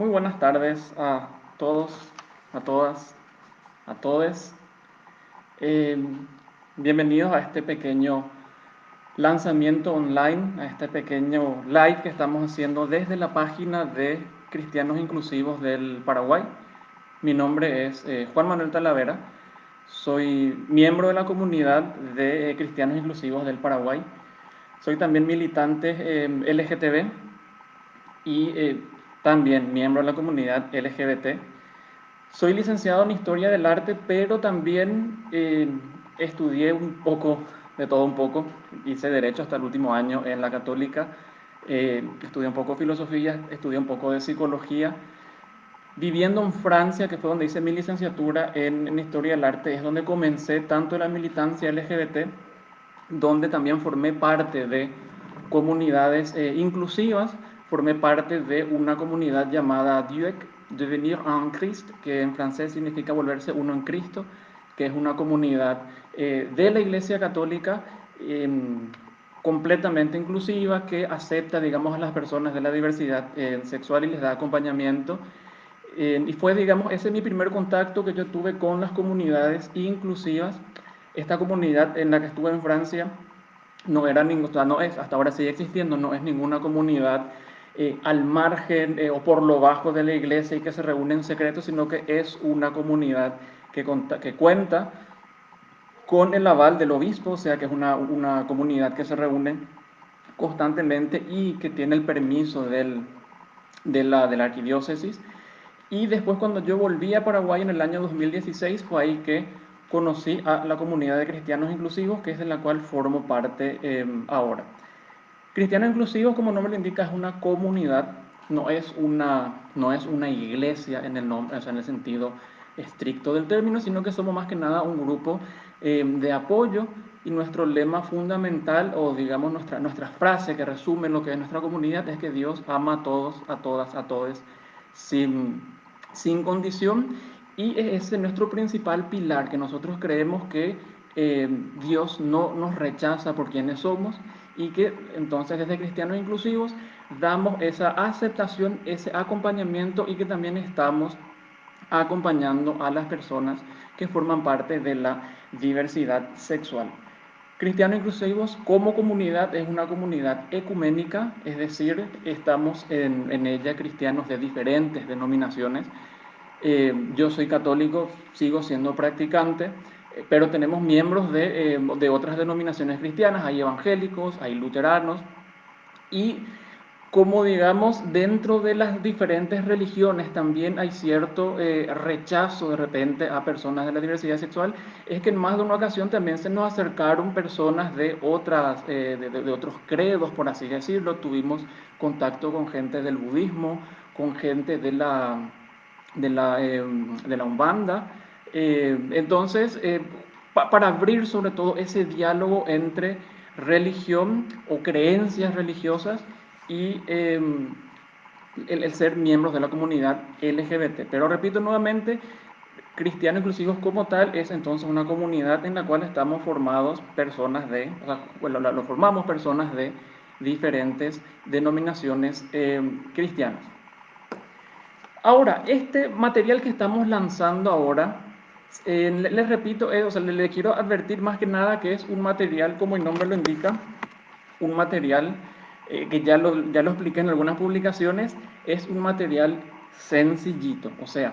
Muy buenas tardes a todos, a todas, a todes. Eh, Bienvenidos a este pequeño lanzamiento online, a este pequeño live que estamos haciendo desde la página de Cristianos Inclusivos del Paraguay. Mi nombre es Juan Manuel Talavera, soy miembro de la comunidad de Cristianos Inclusivos del Paraguay. Soy también militante LGTB y también miembro de la comunidad LGBT. Soy licenciado en Historia del Arte, pero también estudié un poco, de todo un poco. Hice Derecho hasta el último año en la Católica. Estudié un poco de Filosofía, estudié un poco de Psicología. Viviendo en Francia, que fue donde hice mi licenciatura en Historia del Arte, es donde comencé tanto la militancia LGBT, donde también formé parte de comunidades inclusivas, formé parte de una comunidad llamada DUEC, Devenir en Christ, que en francés significa volverse uno en Cristo, que es una comunidad de la Iglesia Católica completamente inclusiva, que acepta, digamos, a las personas de la diversidad sexual y les da acompañamiento. Y fue, digamos, ese mi primer contacto que yo tuve con las comunidades inclusivas. Esta comunidad en la que estuve en Francia no era ningún, o sea, no es, hasta ahora sigue existiendo, no es ninguna comunidad al margen o por lo bajo de la iglesia y que se reúne en secreto, sino que es una comunidad que cuenta con el aval del obispo, o sea que es una comunidad que se reúne constantemente y que tiene el permiso de la arquidiócesis. Y después cuando yo volví a Paraguay en el año 2016 fue ahí que conocí a la comunidad de cristianos inclusivos, que es de la cual formo parte ahora. Cristianos inclusivos, como nombre lo indica, es una comunidad, no es una iglesia en el nombre, o sea, en el sentido estricto del término, sino que somos más que nada un grupo de apoyo, y nuestro lema fundamental, o digamos nuestra frase que resume lo que es nuestra comunidad, es que Dios ama a todos, a todas, a todos, sin condición, y ese es nuestro principal pilar, que nosotros creemos que Dios no nos rechaza por quienes somos, y que entonces desde Cristianos Inclusivos damos esa aceptación, ese acompañamiento, y que también estamos acompañando a las personas que forman parte de la diversidad sexual. Cristianos Inclusivos como comunidad es una comunidad ecuménica, es decir, estamos en ella cristianos de diferentes denominaciones. Yo soy católico, sigo siendo practicante, pero tenemos miembros de otras denominaciones cristianas, hay evangélicos, hay luteranos, y como digamos, dentro de las diferentes religiones también hay cierto rechazo de repente a personas de la diversidad sexual. Es que en más de una ocasión también se nos acercaron personas de otros credos, por así decirlo. Tuvimos contacto con gente del budismo, con gente de la Umbanda. Entonces, para abrir sobre todo ese diálogo entre religión o creencias religiosas y el ser miembros de la comunidad LGBT. Pero repito nuevamente, cristianos inclusivos como tal es entonces una comunidad en la cual estamos formados personas lo formamos personas de diferentes denominaciones cristianas. Ahora, este material que estamos lanzando ahora, les repito, o sea, le quiero advertir más que nada que es un material, como el nombre lo indica, un material que ya lo expliqué en algunas publicaciones, es un material sencillito. O sea,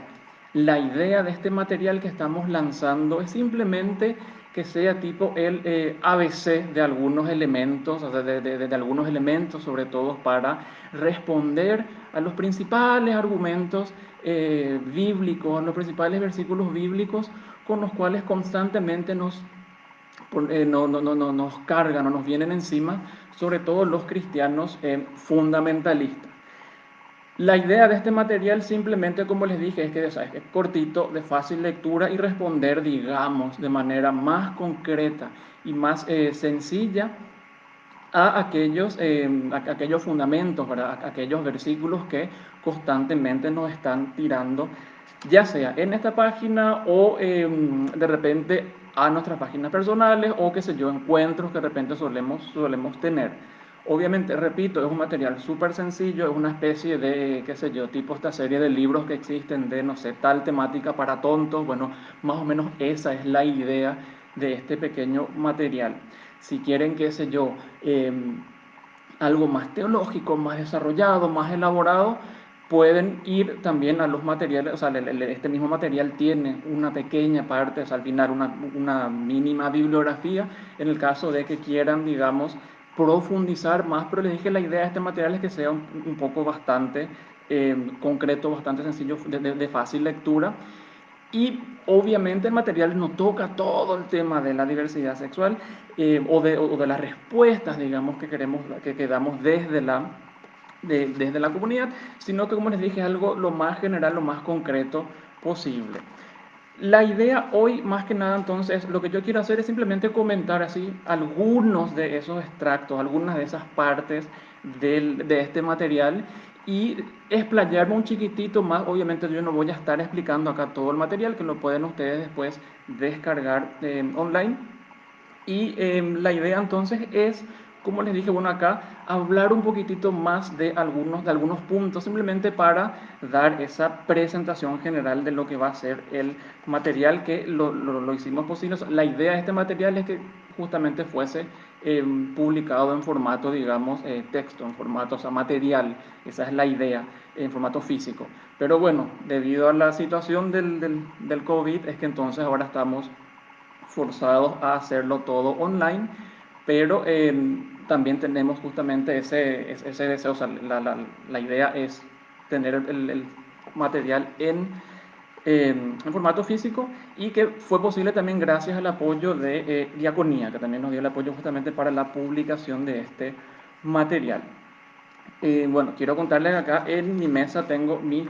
la idea de este material que estamos lanzando es simplemente que sea tipo el ABC de algunos elementos, o sea, de algunos elementos, sobre todo para responder a los principales argumentos bíblicos, a los principales versículos bíblicos con los cuales constantemente nos cargan o nos vienen encima, sobre todo los cristianos fundamentalistas. La idea de este material simplemente, como les dije, es que es cortito, de fácil lectura y responder, digamos, de manera más concreta y más sencilla a aquellos fundamentos, ¿verdad? A aquellos versículos que constantemente nos están tirando, ya sea en esta página o de repente a nuestras páginas personales, o qué sé yo, encuentros que de repente solemos tener. Obviamente, repito, es un material súper sencillo, es una especie de, qué sé yo, tipo esta serie de libros que existen de, no sé, tal temática para tontos. Bueno, más o menos esa es la idea de este pequeño material. Si quieren, qué sé yo, algo más teológico, más desarrollado, más elaborado, pueden ir también a los materiales, o sea, este mismo material tiene una pequeña parte, o sea, al final una mínima bibliografía, en el caso de que quieran, digamos, profundizar más, pero les dije, la idea de este material es que sea un poco bastante concreto, bastante sencillo, de fácil lectura, y obviamente el material no toca todo el tema de la diversidad sexual, o de las respuestas, digamos, que queremos, que damos desde la comunidad, sino que, como les dije, es algo lo más general, lo más concreto posible. La idea hoy, más que nada, entonces, lo que yo quiero hacer es simplemente comentar así algunos de esos extractos, algunas de esas partes de este material, y explayarme un chiquitito más. Obviamente yo no voy a estar explicando acá todo el material, que lo pueden ustedes después descargar online. Y la idea entonces es, como les dije, bueno, acá hablar un poquitito más de algunos puntos, simplemente para dar esa presentación general de lo que va a ser el material, que lo hicimos posible. La idea de este material es que justamente fuese publicado en formato, digamos, texto, en formato, o sea, material. Esa es la idea, en formato físico. Pero bueno, debido a la situación del COVID, es que entonces ahora estamos forzados a hacerlo todo online, pero también tenemos justamente ese deseo. O sea, la idea es tener el material en formato físico, y que fue posible también gracias al apoyo de Diaconía, que también nos dio el apoyo justamente para la publicación de este material. Bueno, quiero contarles acá en mi mesa tengo mi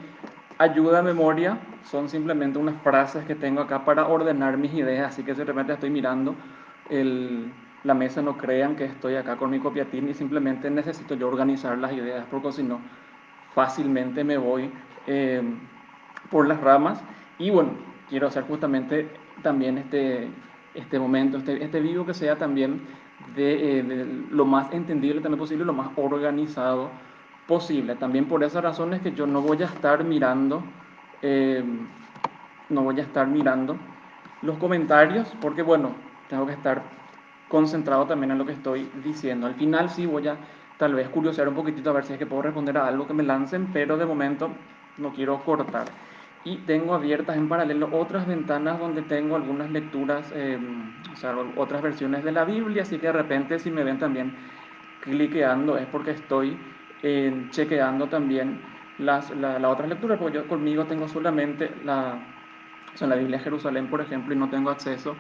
ayuda a memoria, son simplemente unas frases que tengo acá para ordenar mis ideas, así que si de repente estoy mirando la mesa, no crean que estoy acá con mi copiatín y simplemente necesito yo organizar las ideas, porque si no, fácilmente me voy eh, por las ramas. Y bueno, quiero hacer justamente también este momento, este vivo, que sea también de lo más entendible también posible, lo más organizado posible. También por esas razones que yo no voy a estar mirando, eh, no voy a estar mirando los comentarios, porque bueno, tengo que estar concentrado también en lo que estoy diciendo. Al final sí voy a tal vez curiosear un poquitito a ver si es que puedo responder a algo que me lancen, pero de momento no quiero cortar. Y tengo abiertas en paralelo otras ventanas donde tengo algunas lecturas, o sea, otras versiones de la Biblia, así que de repente si me ven también cliqueando es porque estoy chequeando también la otra lectura, porque yo conmigo tengo solamente o sea, la Biblia de Jerusalén, por ejemplo, y no tengo acceso,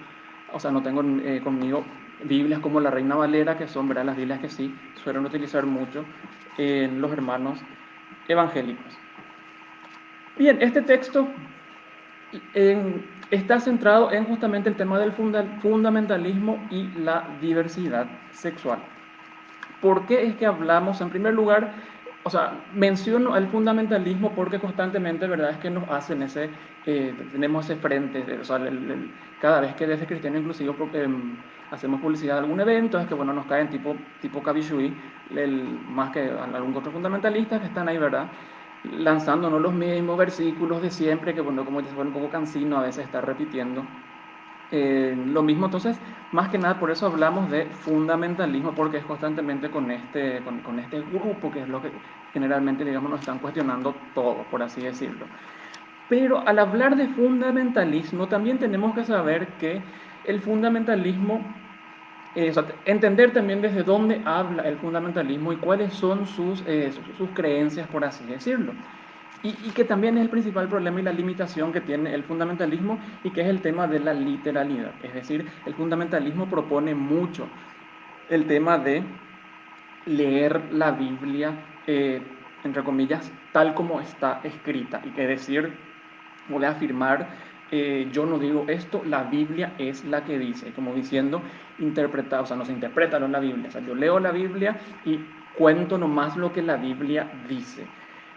o sea, no tengo conmigo Biblias como la Reina Valera, que son, ¿verdad?, las Biblias que sí suelen utilizar mucho los hermanos evangélicos. Bien, este texto está centrado en justamente el tema del fundamentalismo y la diversidad sexual. ¿Por qué es que hablamos? En primer lugar, o sea, menciono el fundamentalismo porque constantemente, ¿verdad?, es que nos hacen tenemos ese frente, o sea, cada vez que desde Cristiano Inclusivo hacemos publicidad de algún evento, es que, bueno, nos caen tipo Kabishui, más que algún otro fundamentalista que están ahí, ¿verdad?, lanzándonos los mismos versículos de siempre, que, bueno, como ya se vuelve un poco cansino a veces estar repitiendo lo mismo. Entonces, más que nada por eso hablamos de fundamentalismo, porque es constantemente con este grupo, que es lo que generalmente, digamos, nos están cuestionando todo, por así decirlo. Pero al hablar de fundamentalismo, también tenemos que saber que el fundamentalismo, o sea, entender también desde dónde habla el fundamentalismo y cuáles son sus creencias, por así decirlo. Y que también es el principal problema y la limitación que tiene el fundamentalismo, y que es el tema de la literalidad. Es decir, el fundamentalismo propone mucho el tema de leer la Biblia, entre comillas, tal como está escrita, y que decir, o de afirmar, yo no digo esto, la Biblia es la que dice, como diciendo, interpretar, o sea, no se interpreta la Biblia, o sea, yo leo la Biblia y cuento nomás lo que la Biblia dice.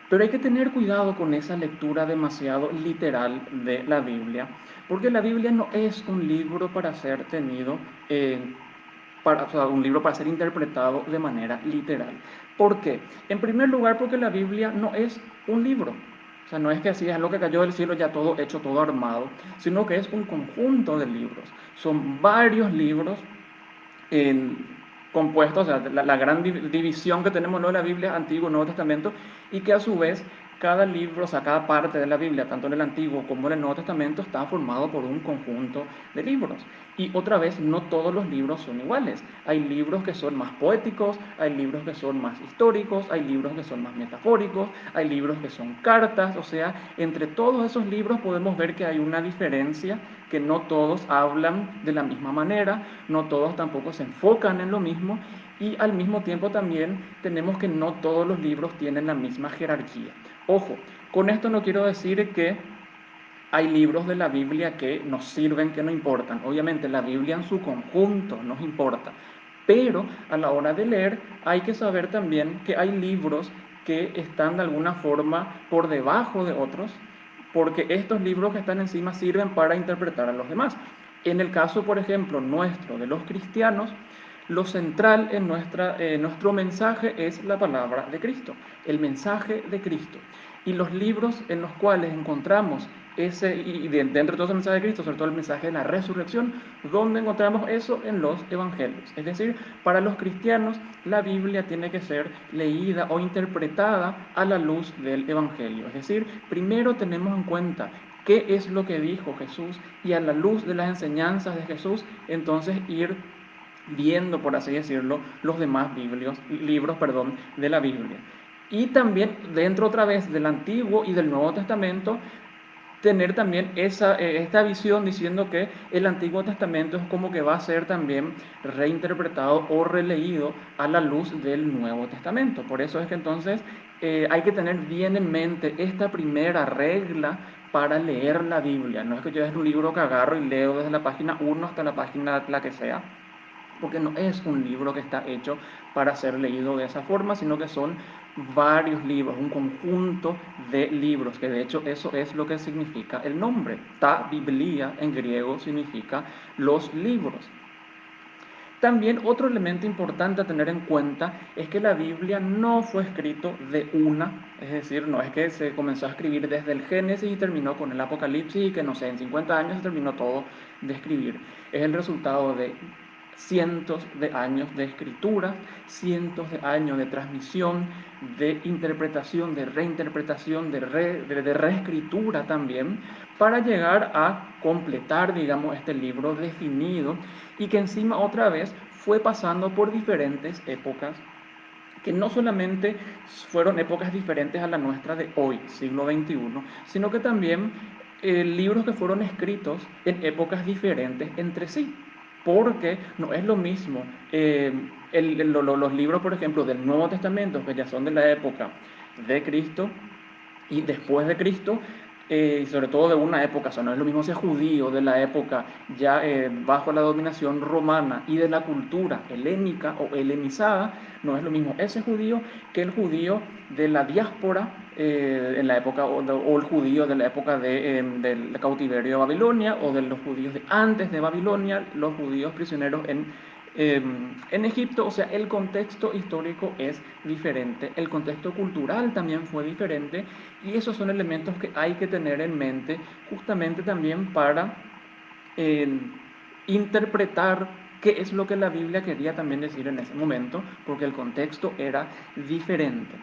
Pero hay que tener cuidado con esa lectura demasiado literal de la Biblia, porque la Biblia no es un libro para ser tenido o sea, un libro para ser interpretado de manera literal. ¿Por qué? En primer lugar, porque la Biblia no es un libro. O sea, no es que así es lo que cayó del cielo ya todo hecho, todo armado, sino que es un conjunto de libros. Son varios libros en, compuestos, o sea, la gran división que tenemos, ¿no?, de la Biblia, Antiguo y Nuevo Testamento, y que a su vez cada libro, o sea, cada parte de la Biblia, tanto en el Antiguo como en el Nuevo Testamento, está formado por un conjunto de libros. Y otra vez, no todos los libros son iguales. Hay libros que son más poéticos, hay libros que son más históricos, hay libros que son más metafóricos, hay libros que son cartas, o sea, entre todos esos libros podemos ver que hay una diferencia, que no todos hablan de la misma manera, no todos tampoco se enfocan en lo mismo, y al mismo tiempo también tenemos que no todos los libros tienen la misma jerarquía. Ojo, con esto no quiero decir que hay libros de la Biblia que nos sirven, que no importan. Obviamente la Biblia en su conjunto nos importa, pero a la hora de leer hay que saber también que hay libros que están de alguna forma por debajo de otros, porque estos libros que están encima sirven para interpretar a los demás. En el caso, por ejemplo, nuestro, de los cristianos, lo central en nuestro mensaje es la palabra de Cristo, el mensaje de Cristo. Y los libros en los cuales encontramos y dentro de todo ese mensaje de Cristo, sobre todo el mensaje de la resurrección, ¿dónde encontramos eso? En los evangelios. Es decir, para los cristianos la Biblia tiene que ser leída o interpretada a la luz del evangelio. Es decir, primero tenemos en cuenta qué es lo que dijo Jesús, y a la luz de las enseñanzas de Jesús, entonces ir viendo, por así decirlo, los demás libros de la Biblia. Y también dentro otra vez del Antiguo y del Nuevo Testamento, tener también esta visión diciendo que el Antiguo Testamento es como que va a ser también reinterpretado o releído a la luz del Nuevo Testamento. Por eso es que entonces hay que tener bien en mente esta primera regla para leer la Biblia. No es que yo es un libro que agarro y leo desde la página 1 hasta la página la que sea, porque no es un libro que está hecho para ser leído de esa forma, sino que son varios libros, un conjunto de libros, que de hecho eso es lo que significa el nombre. Ta Biblia en griego significa los libros. También otro elemento importante a tener en cuenta es que la Biblia no fue escrito de una, es decir, no es que se comenzó a escribir desde el Génesis y terminó con el Apocalipsis y que no sé, en 50 años se terminó todo de escribir. Es el resultado de cientos de años de escritura, cientos de años de transmisión, de interpretación, de reinterpretación, de reescritura también, para llegar a completar, digamos, este libro definido, y que encima otra vez fue pasando por diferentes épocas, que no solamente fueron épocas diferentes a la nuestra de hoy, siglo XXI, sino que también libros que fueron escritos en épocas diferentes entre sí, porque no es lo mismo los libros, por ejemplo, del Nuevo Testamento, que ya son de la época de Cristo y después de Cristo, y sobre todo de una época, o sea, no es lo mismo ser judío de la época ya bajo la dominación romana y de la cultura helénica o helenizada, no es lo mismo ese judío que el judío de la diáspora en la época, o el judío de la época del cautiverio de Babilonia, o de los judíos de antes de Babilonia, los judíos prisioneros en Egipto. O sea, el contexto histórico es diferente, el contexto cultural también fue diferente, y esos son elementos que hay que tener en mente justamente también para eh, interpretar qué es lo que la Biblia quería también decir en ese momento, porque el contexto era diferente.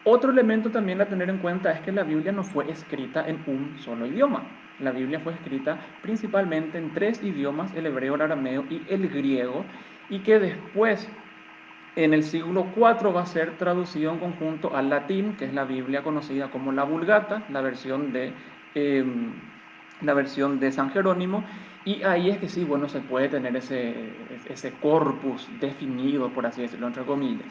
Otro elemento también a tener en cuenta es que la Biblia no fue escrita en un solo idioma. La Biblia fue escrita principalmente en tres idiomas, el hebreo, el arameo y el griego, y que después, en el siglo IV, va a ser traducido en conjunto al latín, que es la Biblia conocida como la Vulgata, eh, la versión de San Jerónimo, y ahí es que sí, bueno, se puede tener ese corpus definido, por así decirlo, entre comillas.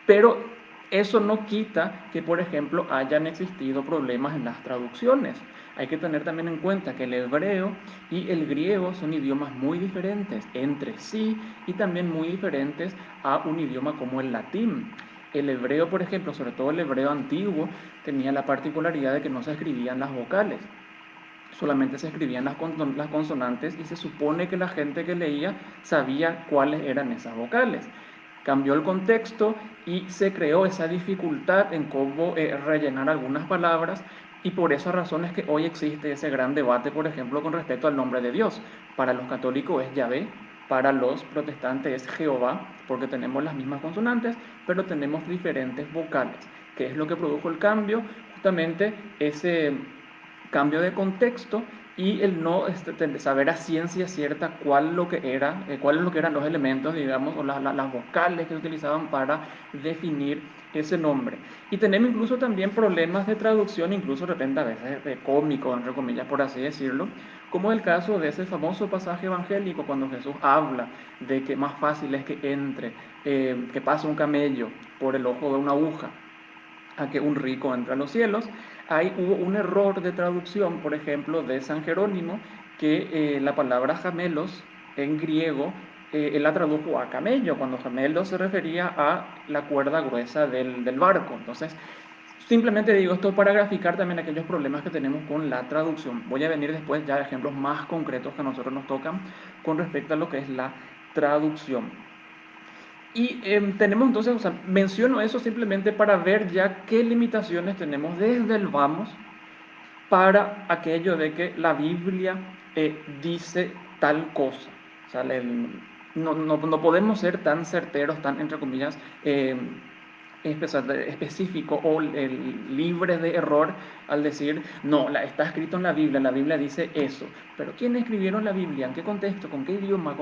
Pero eso no quita que, por ejemplo, hayan existido problemas en las traducciones. Hay que tener también en cuenta que el hebreo y el griego son idiomas muy diferentes entre sí, y también muy diferentes a un idioma como el latín. El hebreo, por ejemplo, sobre todo el hebreo antiguo, tenía la particularidad de que no se escribían las vocales. solamente se escribían las consonantes y se supone que la gente que leía sabía cuáles eran esas vocales. Cambió el contexto y se creó esa dificultad en cómo rellenar algunas palabras, y por esa razón es que hoy existe ese gran debate, por ejemplo, con respecto al nombre de Dios. Para los católicos es Yahvé, para los protestantes es Jehová, porque tenemos las mismas consonantes, pero tenemos diferentes vocales. ¿Qué es lo que produjo el cambio? Justamente ese cambio de contexto y el no saber a ciencia cierta cuál es lo que eran los elementos, digamos, o las vocales que se utilizaban para definir ese nombre. Y tenemos incluso también problemas de traducción, incluso de repente a veces de cómicos, entre comillas, por así decirlo, como el caso de ese famoso pasaje evangélico cuando Jesús habla de que más fácil es que entre, que pase un camello por el ojo de una aguja a que un rico entre a los cielos. Ahí hubo un error de traducción, por ejemplo, de San Jerónimo, que la palabra jamelos en griego, él la tradujo a camello, cuando jamelos se refería a la cuerda gruesa del barco. Entonces, simplemente digo esto para graficar también aquellos problemas que tenemos con la traducción. Voy a venir después ya a ejemplos más concretos que a nosotros nos tocan con respecto a lo que es la traducción. Y tenemos entonces, o sea, menciono eso simplemente para ver ya qué limitaciones tenemos desde el vamos para aquello de que la Biblia dice tal cosa. O sea, no podemos ser tan certeros, tan, entre comillas, específico o libre de error al decir, no, está escrito en la Biblia dice eso. Pero ¿quién escribieron la Biblia? ¿En qué contexto? ¿Con qué idioma?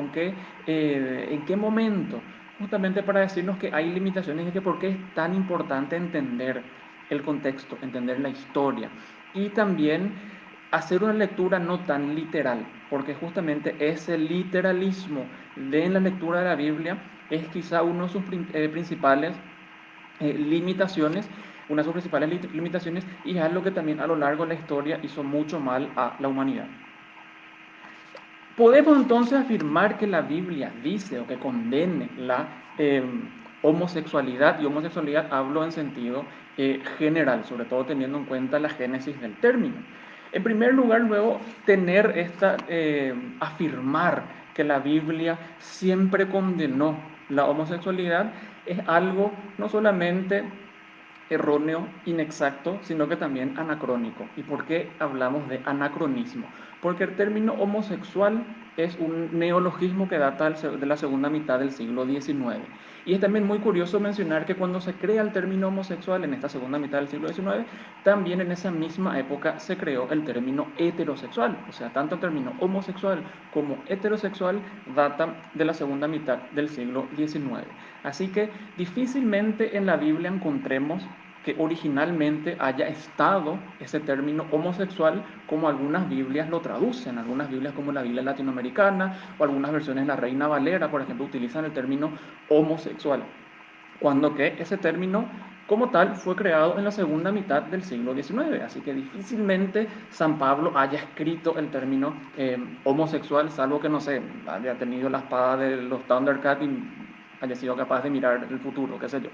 ¿En qué momento? Justamente para decirnos que hay limitaciones y que por qué es tan importante entender el contexto, entender la historia y también hacer una lectura no tan literal, porque justamente ese literalismo de la lectura de la Biblia es quizá uno de sus principales limitaciones, una de sus principales limitaciones, y es algo que también a lo largo de la historia hizo mucho mal a la humanidad. Podemos entonces afirmar que la Biblia dice o que condene la homosexualidad, y homosexualidad hablo en sentido general, sobre todo teniendo en cuenta la génesis del término. En primer lugar, luego, afirmar que la Biblia siempre condenó la homosexualidad es algo no solamente erróneo, inexacto, sino que también anacrónico. ¿Y por qué hablamos de anacronismo? Porque el término homosexual es un neologismo que data de la segunda mitad del siglo XIX. Y es también muy curioso mencionar que cuando se crea el término homosexual en esta segunda mitad del siglo XIX, también en esa misma época se creó el término heterosexual. O sea, tanto el término homosexual como heterosexual datan de la segunda mitad del siglo XIX. Así que difícilmente en la Biblia encontremos que originalmente haya estado ese término homosexual como algunas Biblias lo traducen, algunas Biblias como la Biblia latinoamericana o algunas versiones de la Reina Valera, por ejemplo, utilizan el término homosexual, cuando que ese término como tal fue creado en la segunda mitad del siglo XIX, así que difícilmente San Pablo haya escrito el término homosexual, salvo que, no sé, haya tenido la espada de los Thundercats y haya sido capaz de mirar el futuro, qué sé yo.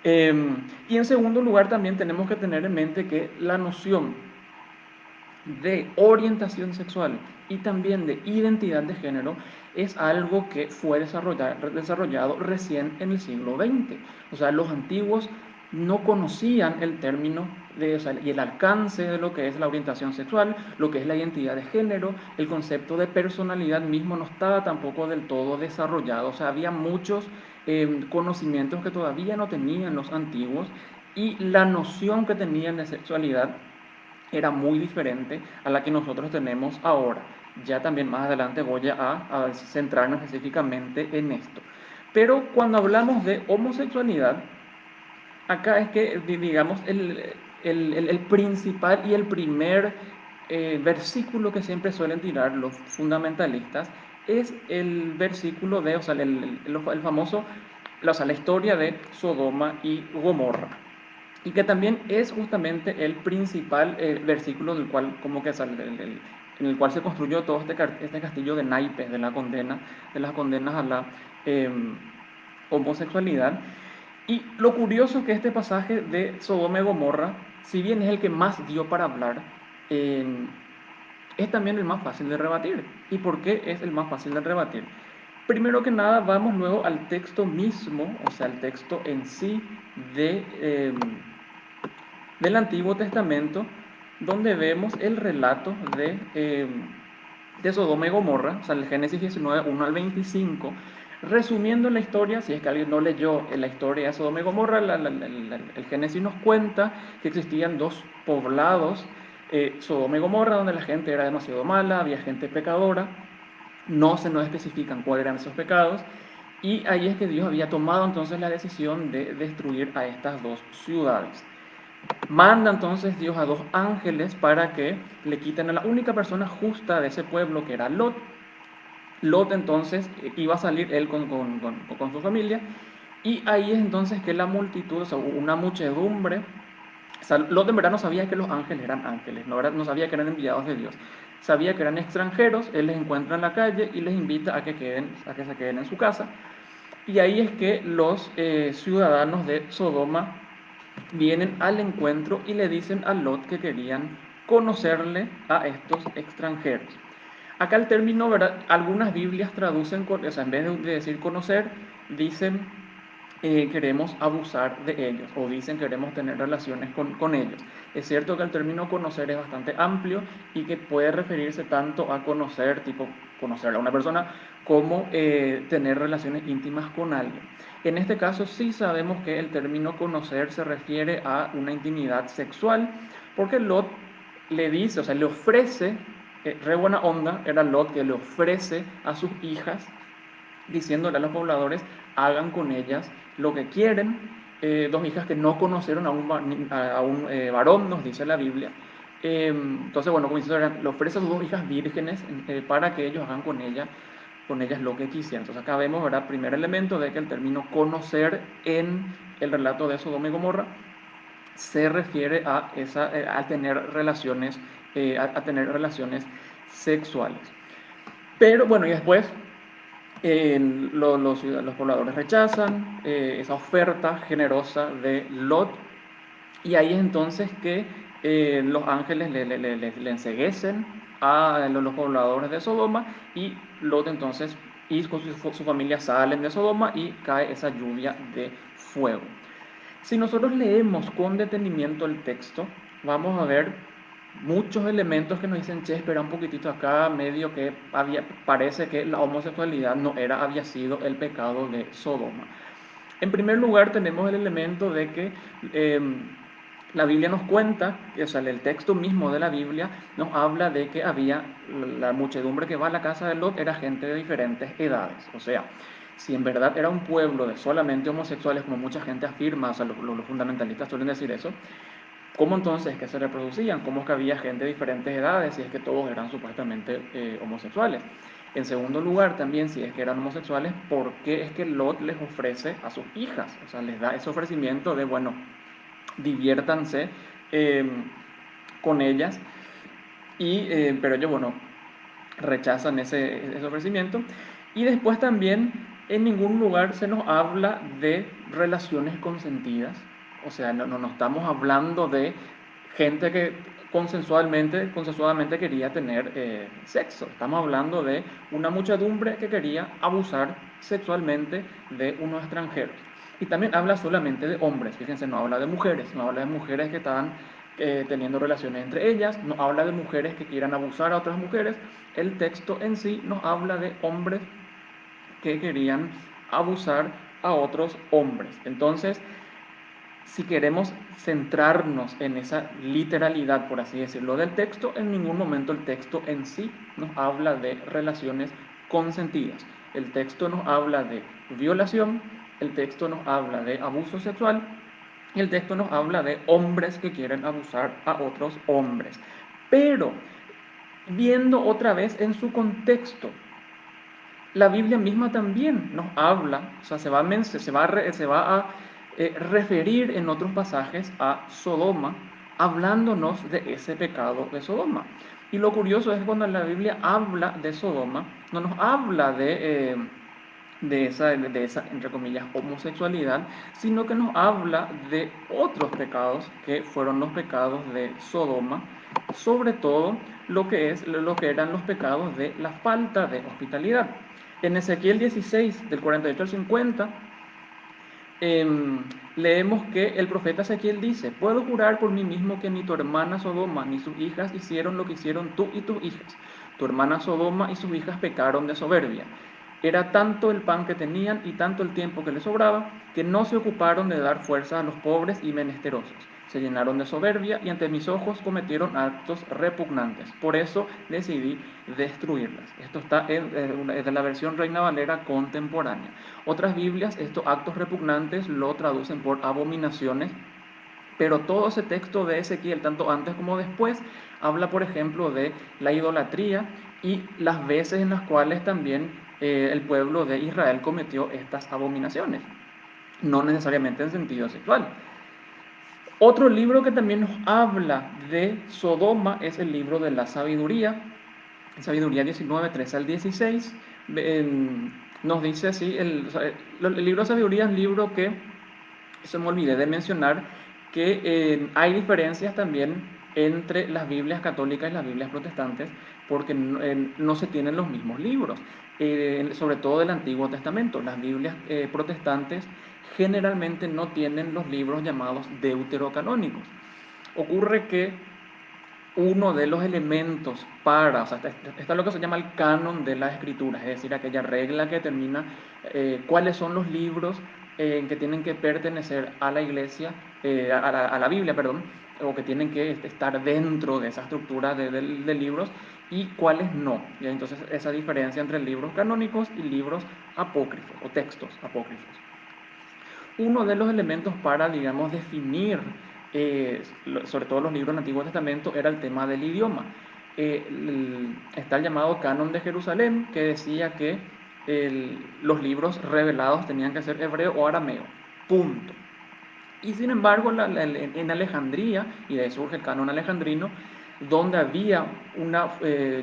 Y en segundo lugar, también tenemos que tener en mente que la noción de orientación sexual y también de identidad de género es algo que fue desarrollado recién en el siglo XX. O sea, los antiguos no conocían el término y el alcance de lo que es la orientación sexual, lo que es la identidad de género, el concepto de personalidad mismo no estaba tampoco del todo desarrollado. O sea, había muchos conocimientos que todavía no tenían los antiguos, y la noción que tenían de sexualidad era muy diferente a la que nosotros tenemos ahora. Ya también más adelante voy a centrarnos específicamente en esto. Pero cuando hablamos de homosexualidad, acá es que, digamos, el principal y el primer versículo que siempre suelen tirar los fundamentalistas es el versículo de, o sea, el famoso, o sea, la historia de Sodoma y Gomorra, y que también es justamente el principal versículo del cual, como que sale, en el cual se construyó todo este castillo de naipes de la condena, de las condenas a la eh, homosexualidad. Y lo curioso es que este pasaje de Sodoma y Gomorra, si bien es el que más dio para hablar, eh, es también el más fácil de rebatir. ¿Y por qué es el más fácil de rebatir? Primero que nada, vamos luego al texto mismo, o sea, al texto en sí de, del Antiguo Testamento, donde vemos el relato de Sodoma y Gomorra, o sea, el Génesis 19, 1 al 25. Resumiendo la historia, si es que alguien no leyó la historia de Sodoma y Gomorra, el Génesis nos cuenta que existían dos poblados, Sodoma y Gomorra, donde la gente era demasiado mala, había gente pecadora, no se nos especifican cuáles eran esos pecados, y ahí es que Dios había tomado entonces la decisión de destruir a estas dos ciudades. Manda entonces Dios a dos ángeles para que le quiten a la única persona justa de ese pueblo, que era Lot. Lot entonces iba a salir él con su familia, y ahí es entonces que la multitud, o sea, una muchedumbre, o sea, Lot en verdad no sabía que los ángeles eran ángeles, no sabía que eran enviados de Dios, sabía que eran extranjeros. Él les encuentra en la calle y les invita a que se queden en su casa, y ahí es que los ciudadanos de Sodoma vienen al encuentro y le dicen a Lot que querían conocerle a estos extranjeros. Acá el término, ¿verdad? Algunas Biblias traducen, o sea, en vez de decir conocer, dicen queremos abusar de ellos, o dicen queremos tener relaciones con ellos. Es cierto que el término conocer es bastante amplio y que puede referirse tanto a conocer, tipo conocer a una persona, como tener relaciones íntimas con alguien. En este caso sí sabemos que el término conocer se refiere a una intimidad sexual, porque Lot le dice, o sea, le ofrece, re buena onda era Lot, que le ofrece a sus hijas, diciéndole a los pobladores, hagan con ellas lo que quieren. Dos hijas que no conocieron a un varón, nos dice la Biblia. Entonces, bueno, como dice, le ofrece a sus dos hijas vírgenes para que ellos hagan con ellas lo que quisieran. Entonces acá vemos, ¿verdad? Primer elemento de que el término conocer en el relato de Sodoma y Gomorra se refiere a tener relaciones, a tener relaciones sexuales. Pero bueno, y después los pobladores rechazan esa oferta generosa de Lot, y ahí es entonces que los ángeles le enceguecen a los pobladores de Sodoma, y Lot entonces y con su familia salen de Sodoma y cae esa lluvia de fuego. Si nosotros leemos con detenimiento el texto, vamos a ver muchos elementos que nos dicen, che, espera un poquitito acá, medio que parece que la homosexualidad no había sido el pecado de Sodoma. En primer lugar, tenemos el elemento de que eh, la Biblia nos cuenta, o sea, el texto mismo de la Biblia nos habla de que había la muchedumbre que va a la casa de Lot, era gente de diferentes edades. O sea, si en verdad era un pueblo de solamente homosexuales, como mucha gente afirma, o sea, los fundamentalistas suelen decir eso, ¿cómo entonces es que se reproducían? ¿Cómo es que había gente de diferentes edades si es que todos eran supuestamente homosexuales? En segundo lugar, también, si es que eran homosexuales, ¿por qué es que Lot les ofrece a sus hijas? O sea, les da ese ofrecimiento de, bueno, diviértanse eh, con ellas, pero ellos, bueno, rechazan ese ofrecimiento. Y después también en ningún lugar se nos habla de relaciones consentidas, o sea, no estamos hablando de gente que consensuadamente quería tener sexo. Estamos hablando de una muchedumbre que quería abusar sexualmente de unos extranjeros. Y también habla solamente de hombres, fíjense, no habla de mujeres, no habla de mujeres que estaban teniendo relaciones entre ellas, no habla de mujeres que quieran abusar a otras mujeres. El texto en sí nos habla de hombres que querían abusar a otros hombres. Entonces, si queremos centrarnos en esa literalidad, por así decirlo, del texto, en ningún momento el texto en sí nos habla de relaciones consentidas. El texto nos habla de violación, el texto nos habla de abuso sexual, y el texto nos habla de hombres que quieren abusar a otros hombres. Pero, viendo otra vez en su contexto, la Biblia misma también nos habla, o sea, se va a referir en otros pasajes a Sodoma, hablándonos de ese pecado de Sodoma. Y lo curioso es que cuando la Biblia habla de Sodoma, no nos habla de esa, entre comillas, homosexualidad, sino que nos habla de otros pecados que fueron los pecados de Sodoma, sobre todo lo que eran los pecados de la falta de hospitalidad. En Ezequiel 16, del 48 al 50, leemos que el profeta Ezequiel dice: puedo jurar por mí mismo que ni tu hermana Sodoma ni sus hijas hicieron lo que hicieron tú y tus hijas. Tu hermana Sodoma y sus hijas pecaron de soberbia. Era tanto el pan que tenían y tanto el tiempo que les sobraba, que no se ocuparon de dar fuerza a los pobres y menesterosos. Se llenaron de soberbia y ante mis ojos cometieron actos repugnantes. Por eso decidí destruirlas. Esto está en la versión Reina Valera contemporánea. Otras Biblias, estos actos repugnantes lo traducen por abominaciones, pero todo ese texto de Ezequiel, tanto antes como después, habla, por ejemplo, de la idolatría y las veces en las cuales también el pueblo de Israel cometió estas abominaciones, no necesariamente en sentido sexual. Otro libro que también nos habla de Sodoma es el libro de la sabiduría, Sabiduría 19, 13 al 16. Nos dice así, el libro de sabiduría es un libro que, se me olvidé de mencionar, que hay diferencias también entre las Biblias católicas y las Biblias protestantes, porque no se tienen los mismos libros, sobre todo del Antiguo Testamento. Las Biblias protestantes generalmente no tienen los libros llamados deuterocanónicos. Ocurre que uno de los elementos para, o sea, está lo que se llama el canon de las escrituras, es decir, aquella regla que determina cuáles son los libros que tienen que pertenecer a la iglesia, a la Biblia, perdón, o que tienen que estar dentro de esa estructura de libros, y cuáles no. Y entonces esa diferencia entre libros canónicos y libros apócrifos o textos apócrifos. Uno de los elementos para, digamos, definir, sobre todo los libros del Antiguo Testamento, era el tema del idioma. Está el llamado Canon de Jerusalén, que decía que los libros revelados tenían que ser hebreo o arameo, punto. Y sin embargo, en Alejandría, y de ahí surge el canon alejandrino, donde había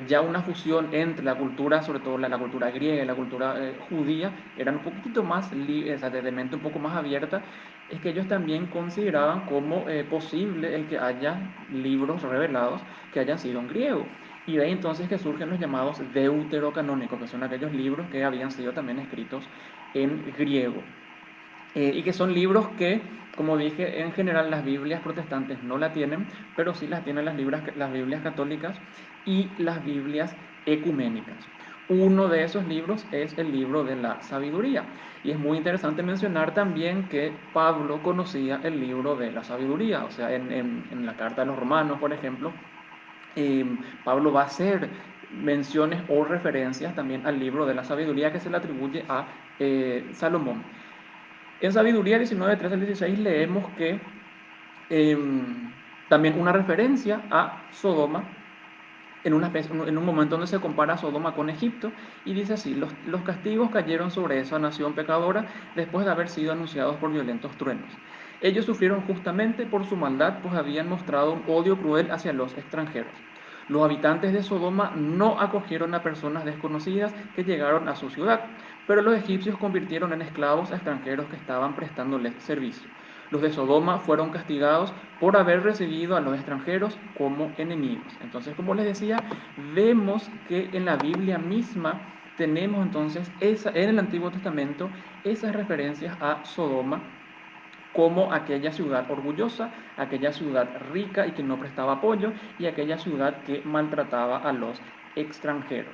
ya una fusión entre la cultura, sobre todo la cultura griega y la cultura judía, eran un poquito más, o sea, de mente un poco más abierta, es que ellos también consideraban como posible el que haya libros revelados que hayan sido en griego. Y de ahí entonces que surgen los llamados deuterocanónicos, que son aquellos libros que habían sido también escritos en griego. Y que son libros que, como dije, en general las Biblias protestantes no la tienen, pero sí las tienen las Biblias católicas y las Biblias ecuménicas. Uno de esos libros es el libro de la sabiduría. Y es muy interesante mencionar también que Pablo conocía el libro de la sabiduría. O sea, en la carta de los Romanos, por ejemplo, Pablo va a hacer menciones o referencias también al libro de la sabiduría que se le atribuye a Salomón. En Sabiduría 19, 13 al 16 leemos que también una referencia a Sodoma en un momento donde se compara a Sodoma con Egipto, y dice así: los castigos cayeron sobre esa nación pecadora después de haber sido anunciados por violentos truenos. Ellos sufrieron justamente por su maldad, pues habían mostrado un odio cruel hacia los extranjeros. Los habitantes de Sodoma no acogieron a personas desconocidas que llegaron a su ciudad, pero los egipcios convirtieron en esclavos a extranjeros que estaban prestándoles servicio. Los de Sodoma fueron castigados por haber recibido a los extranjeros como enemigos. Entonces, como les decía, vemos que en la Biblia misma tenemos entonces en el Antiguo Testamento esas referencias a Sodoma como aquella ciudad orgullosa, aquella ciudad rica y que no prestaba apoyo, y aquella ciudad que maltrataba a los extranjeros.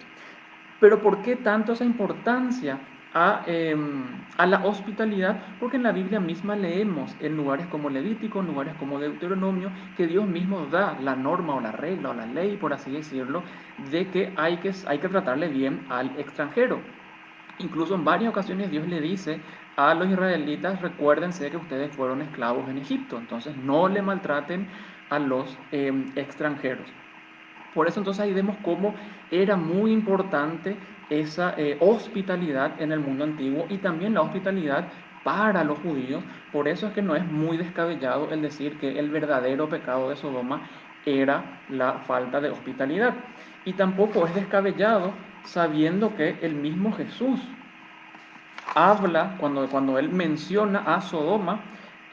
Pero ¿por qué tanto esa importancia a la hospitalidad? Porque en la Biblia misma leemos en lugares como Levítico, en lugares como Deuteronomio, que Dios mismo da la norma o la regla o la ley, por así decirlo, de que hay que tratarle bien al extranjero. Incluso en varias ocasiones Dios le dice a los israelitas: recuérdense que ustedes fueron esclavos en Egipto, entonces no le maltraten a los extranjeros. Por eso entonces ahí vemos cómo era muy importante esa hospitalidad en el mundo antiguo, y también la hospitalidad para los judíos. Por eso es que no es muy descabellado el decir que el verdadero pecado de Sodoma era la falta de hospitalidad. Y tampoco es descabellado sabiendo que el mismo Jesús habla, cuando él menciona a Sodoma,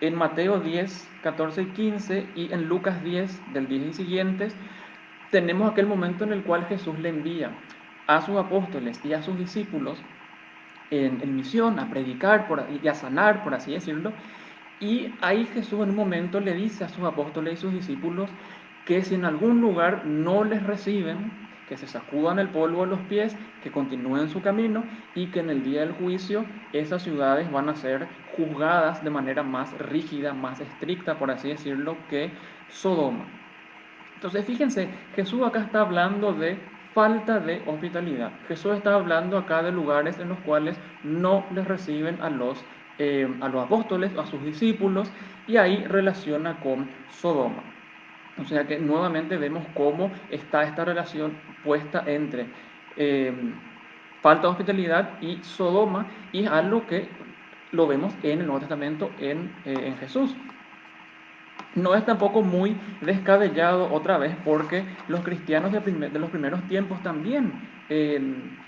En Mateo 10, 14 y 15 y en Lucas 10, del 10 y siguientes, tenemos aquel momento en el cual Jesús le envía a sus apóstoles y a sus discípulos en misión, a predicar y a sanar, por así decirlo. Y ahí Jesús en un momento le dice a sus apóstoles y sus discípulos que si en algún lugar no les reciben, que se sacudan el polvo de los pies, que continúen su camino y que en el día del juicio esas ciudades van a ser juzgadas de manera más rígida, más estricta, por así decirlo, que Sodoma. Entonces, fíjense, Jesús acá está hablando de falta de hospitalidad. Jesús está hablando acá de lugares en los cuales no les reciben a los apóstoles, a sus discípulos, y ahí relaciona con Sodoma. O sea que nuevamente vemos cómo está esta relación puesta entre eh, falta de hospitalidad y Sodoma, y es algo que lo vemos en el Nuevo Testamento en Jesús. No es tampoco muy descabellado otra vez porque los cristianos de los primeros tiempos también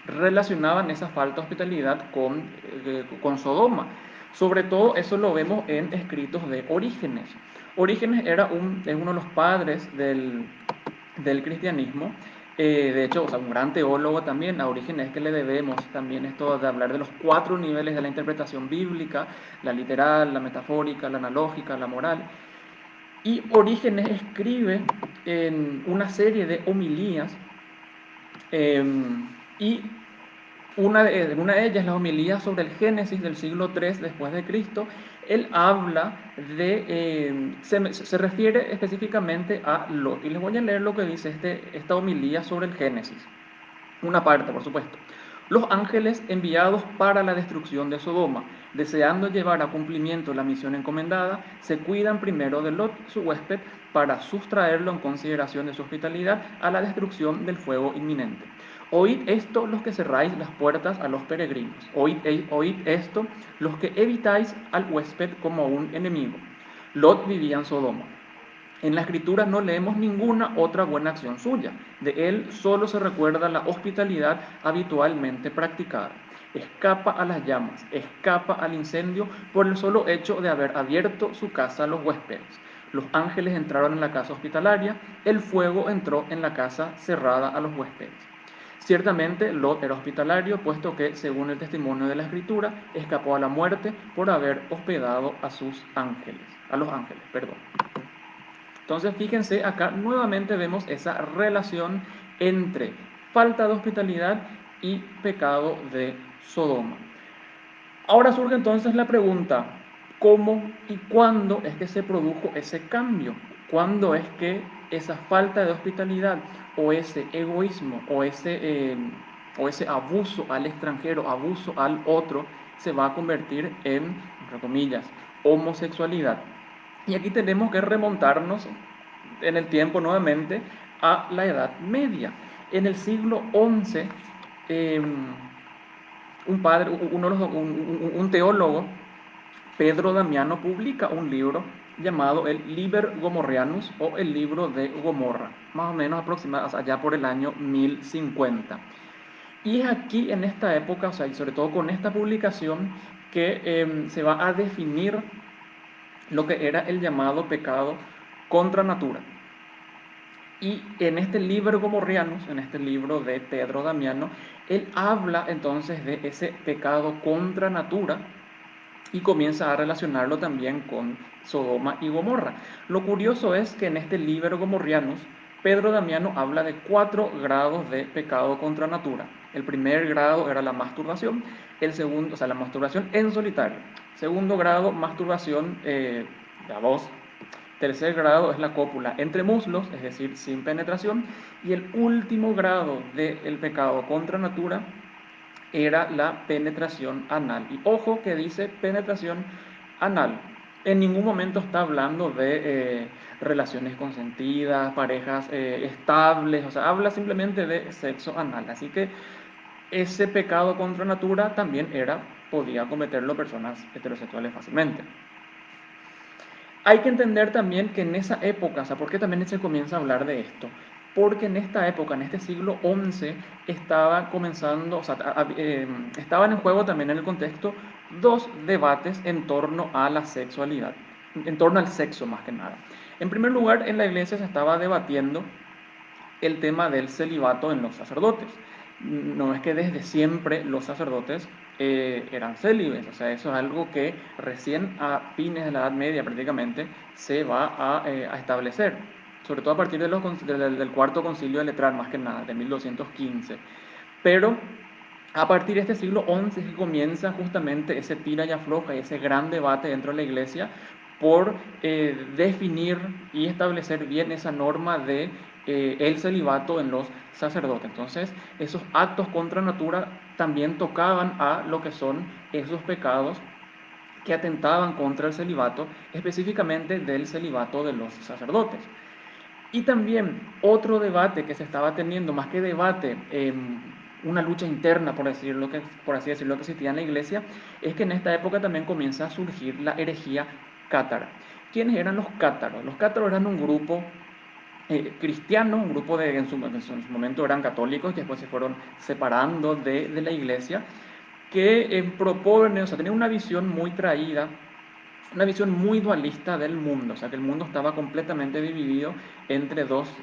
relacionaban esa falta de hospitalidad con Sodoma. Sobre todo eso lo vemos en escritos de Orígenes. Orígenes es uno de los padres del cristianismo. De hecho, o sea, un gran teólogo también. A Orígenes que le debemos también esto de hablar de los 4 niveles de la interpretación bíblica: la literal, la metafórica, la analógica, la moral. Y Orígenes escribe en una serie de homilías, y en una de ellas, las homilías sobre el Génesis del siglo III después de Cristo, él habla se refiere específicamente a Lot. Y les voy a leer lo que dice esta homilía sobre el Génesis. Una parte, por supuesto. Los ángeles enviados para la destrucción de Sodoma, deseando llevar a cumplimiento la misión encomendada, se cuidan primero de Lot, su huésped, para sustraerlo en consideración de su hospitalidad a la destrucción del fuego inminente. Oíd esto los que cerráis las puertas a los peregrinos. Oíd esto los que evitáis al huésped como a un enemigo. Lot vivía en Sodoma. En la escritura no leemos ninguna otra buena acción suya. De él solo se recuerda la hospitalidad habitualmente practicada. Escapa a las llamas, escapa al incendio por el solo hecho de haber abierto su casa a los huéspedes. Los ángeles entraron en la casa hospitalaria, el fuego entró en la casa cerrada a los huéspedes. Ciertamente Lot era hospitalario, puesto que, según el testimonio de la escritura, escapó a la muerte por haber hospedado a los ángeles, perdón. Entonces, fíjense, acá nuevamente vemos esa relación entre falta de hospitalidad y pecado de Sodoma. Ahora surge entonces la pregunta: ¿cómo y cuándo es que se produjo ese cambio? ¿Cuándo es que esa falta de hospitalidad o ese egoísmo o ese abuso al extranjero, abuso al otro, se va a convertir en, entre comillas, homosexualidad? Y aquí tenemos que remontarnos en el tiempo nuevamente a la Edad Media. En el siglo XI, un teólogo, Pedro Damiano, publica un libro llamado el Liber Gomorrianus, o el libro de Gomorra, más o menos aproximadamente allá por el año 1050. Y es aquí, en esta época, o sea, y sobre todo con esta publicación, que se va a definir lo que era el llamado pecado contra natura. Y en este libro Gomorrianus, en este libro de Pedro Damiano, él habla entonces de ese pecado contra natura y comienza a relacionarlo también con Sodoma y Gomorra. Lo curioso es que en este libro Gomorrianus, Pedro Damiano habla de 4 grados de pecado contra natura. El primer grado era la masturbación, el segundo, o sea, la masturbación en solitario. Segundo grado, masturbación de a dos. Tercer grado es la cópula entre muslos, es decir, sin penetración. Y el último grado del pecado contra natura era la penetración anal. Y ojo que dice penetración anal. En ningún momento está hablando de relaciones consentidas, parejas estables, o sea, habla simplemente de sexo anal. Así que ese pecado contra natura también podía cometerlo personas heterosexuales fácilmente. Hay que entender también que en esa época, o sea, ¿por qué también se comienza a hablar de esto? Porque en esta época, en este siglo XI, estaba comenzando, o sea, estaban en juego también en el contexto 2 debates en torno a la sexualidad. en torno al sexo más que nada. En primer lugar, en la iglesia se estaba debatiendo el tema del celibato en los sacerdotes. No es que desde siempre los sacerdotes eran célibes, o sea, eso es algo que recién a fines de la Edad Media prácticamente se va a establecer, sobre todo a partir de del Cuarto Concilio de Letrán, más que nada, de 1215. Pero a partir de este siglo XI es que comienza justamente ese tira y afloja y ese gran debate dentro de la iglesia por definir y establecer bien esa norma de el celibato en los sacerdotes. Entonces, esos actos contra natura también tocaban a lo que son esos pecados que atentaban contra el celibato, específicamente del celibato de los sacerdotes. Y también otro debate que se estaba teniendo, más que debate, una lucha interna, por así decirlo, que existía en la iglesia, es que en esta época también comienza a surgir la herejía cátara. ¿Quiénes eran los cátaros? Los cátaros eran un grupo cristiano, un grupo de, en su momento eran católicos, que después se fueron separando de la iglesia, que proponen, o sea, tenían una visión muy traída, una visión muy dualista del mundo, o sea que el mundo estaba completamente dividido entre dos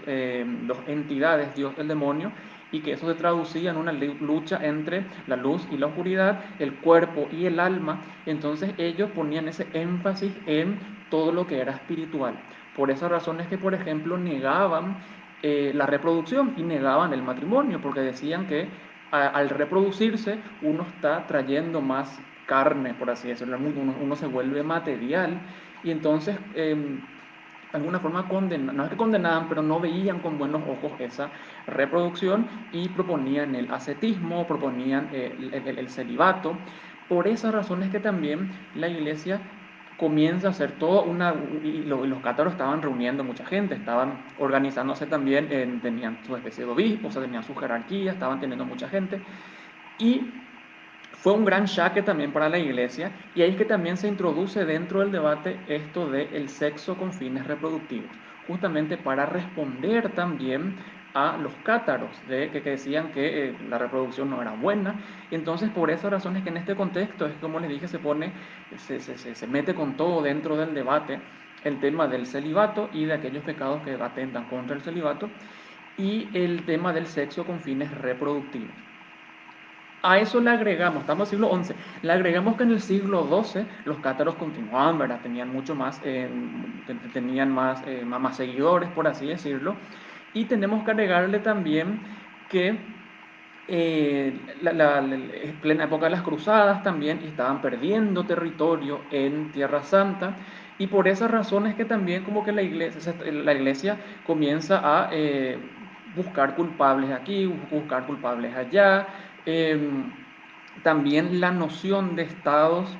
entidades, Dios y el demonio, y que eso se traducía en una lucha entre la luz y la oscuridad, el cuerpo y el alma. Entonces ellos ponían ese énfasis en todo lo que era espiritual. Por esas razones que, por ejemplo, negaban la reproducción y negaban el matrimonio, porque decían que al reproducirse uno está trayendo más carne, por así decirlo, uno se vuelve material y entonces de alguna forma no es que condenaban, pero no veían con buenos ojos esa reproducción y proponían el ascetismo, proponían el celibato. Por esas razones que también la iglesia comienza a hacer todo y los cátaros estaban reuniendo mucha gente, estaban organizándose también, tenían su especie de obispos, o sea, tenían su jerarquía, estaban teniendo mucha gente y fue un gran jaque también para la iglesia y ahí es que también se introduce dentro del debate esto del sexo con fines reproductivos, justamente para responder también a los cátaros que decían que la reproducción no era buena. Entonces, por esas razones que en este contexto es como les dije, se mete con todo dentro del debate el tema del celibato y de aquellos pecados que atentan contra el celibato y el tema del sexo con fines reproductivos. A eso le agregamos, estamos en el siglo XI, le agregamos que en el siglo XII los cátaros continuaban, ¿verdad? Tenían mucho más, tenían más seguidores, por así decirlo, y tenemos que agregarle también que en plena época de las cruzadas también estaban perdiendo territorio en Tierra Santa, y por esas razones que también como que la iglesia comienza a buscar culpables aquí, buscar culpables allá. También la noción de estados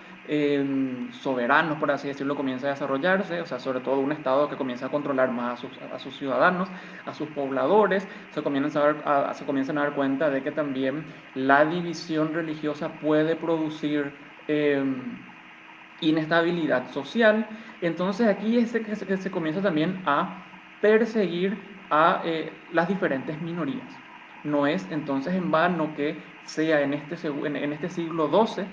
soberanos, por así decirlo, comienza a desarrollarse, o sea, sobre todo un estado que comienza a controlar más a sus ciudadanos, a sus pobladores, se comienzan a dar cuenta de que también la división religiosa puede producir inestabilidad social. Entonces aquí es que se comienza también a perseguir a las diferentes minorías. No es entonces en vano que sea en este siglo XII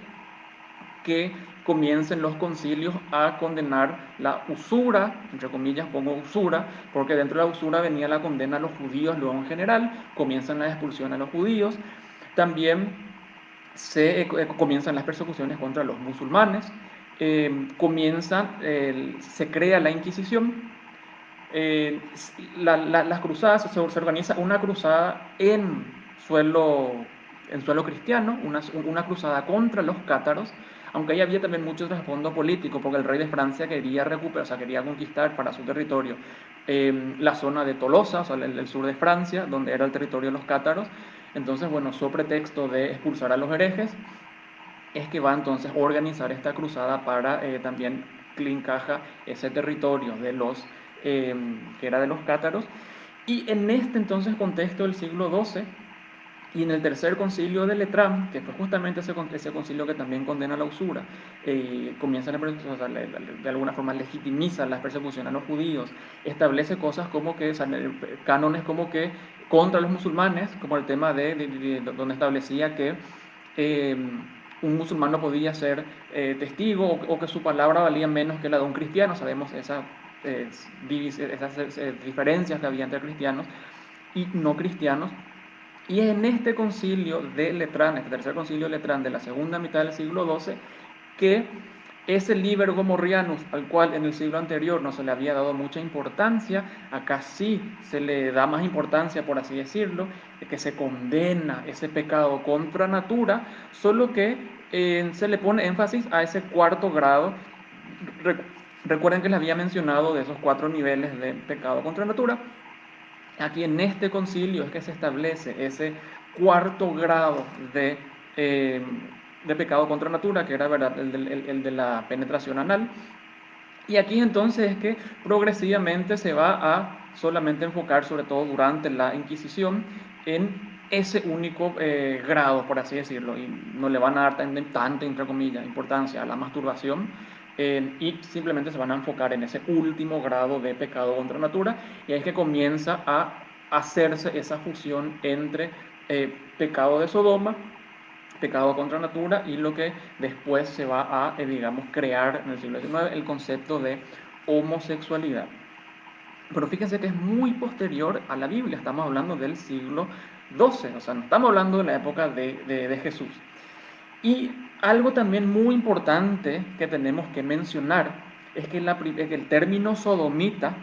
que comiencen los concilios a condenar la usura, entre comillas pongo usura, porque dentro de la usura venía la condena a los judíos, luego en general, comienzan la expulsión a los judíos, también comienzan las persecuciones contra los musulmanes, se crea la Inquisición, las cruzadas, se organiza una cruzada en suelo cristiano, una cruzada contra los cátaros, aunque ahí había también mucho trasfondo político, porque el rey de Francia quería recuperar, o sea, quería conquistar para su territorio la zona de Tolosa, o sea, el sur de Francia, donde era el territorio de los cátaros. Entonces, bueno, sobre pretexto de expulsar a los herejes, es que va entonces a organizar esta cruzada para también encaja ese territorio que era de los cátaros. Y en este entonces contexto del siglo XII y en el tercer concilio de Letrán, que fue justamente ese concilio que también condena la usura, comienza o sea, de alguna forma legitimiza las persecuciones a los judíos, establece cosas como que, o sea, cánones como que contra los musulmanes, como el tema donde establecía que un musulmán no podía ser testigo o que su palabra valía menos que la de un cristiano. Sabemos esas diferencias que había entre cristianos y no cristianos. Y en este concilio de Letrán, este tercer concilio de Letrán de la segunda mitad del siglo XII, que ese Liber Gomorrianus, al cual en el siglo anterior no se le había dado mucha importancia, acá sí se le da más importancia, por así decirlo, de que se condena ese pecado contra natura, solo que se le pone énfasis a ese cuarto grado. Recuerden que les había mencionado de esos 4 niveles de pecado contra natura. Aquí en este concilio es que se establece ese cuarto grado eh, de pecado contra natura, que era, ¿verdad?, el de la penetración anal. Y aquí entonces es que progresivamente se va a solamente enfocar, sobre todo durante la Inquisición, en ese único grado, por así decirlo, y no le van a dar tanta, entre comillas, importancia a la masturbación, y simplemente se van a enfocar en ese último grado de pecado contra natura, y ahí es que comienza a hacerse esa fusión entre pecado de Sodoma, pecado contra natura, y lo que después se va a, digamos, crear en el siglo XIX, el concepto de homosexualidad. Pero fíjense que es muy posterior a la Biblia, estamos hablando del siglo XII, o sea, no estamos hablando de la época de Jesús. Y algo también muy importante que tenemos que mencionar es que el término sodomita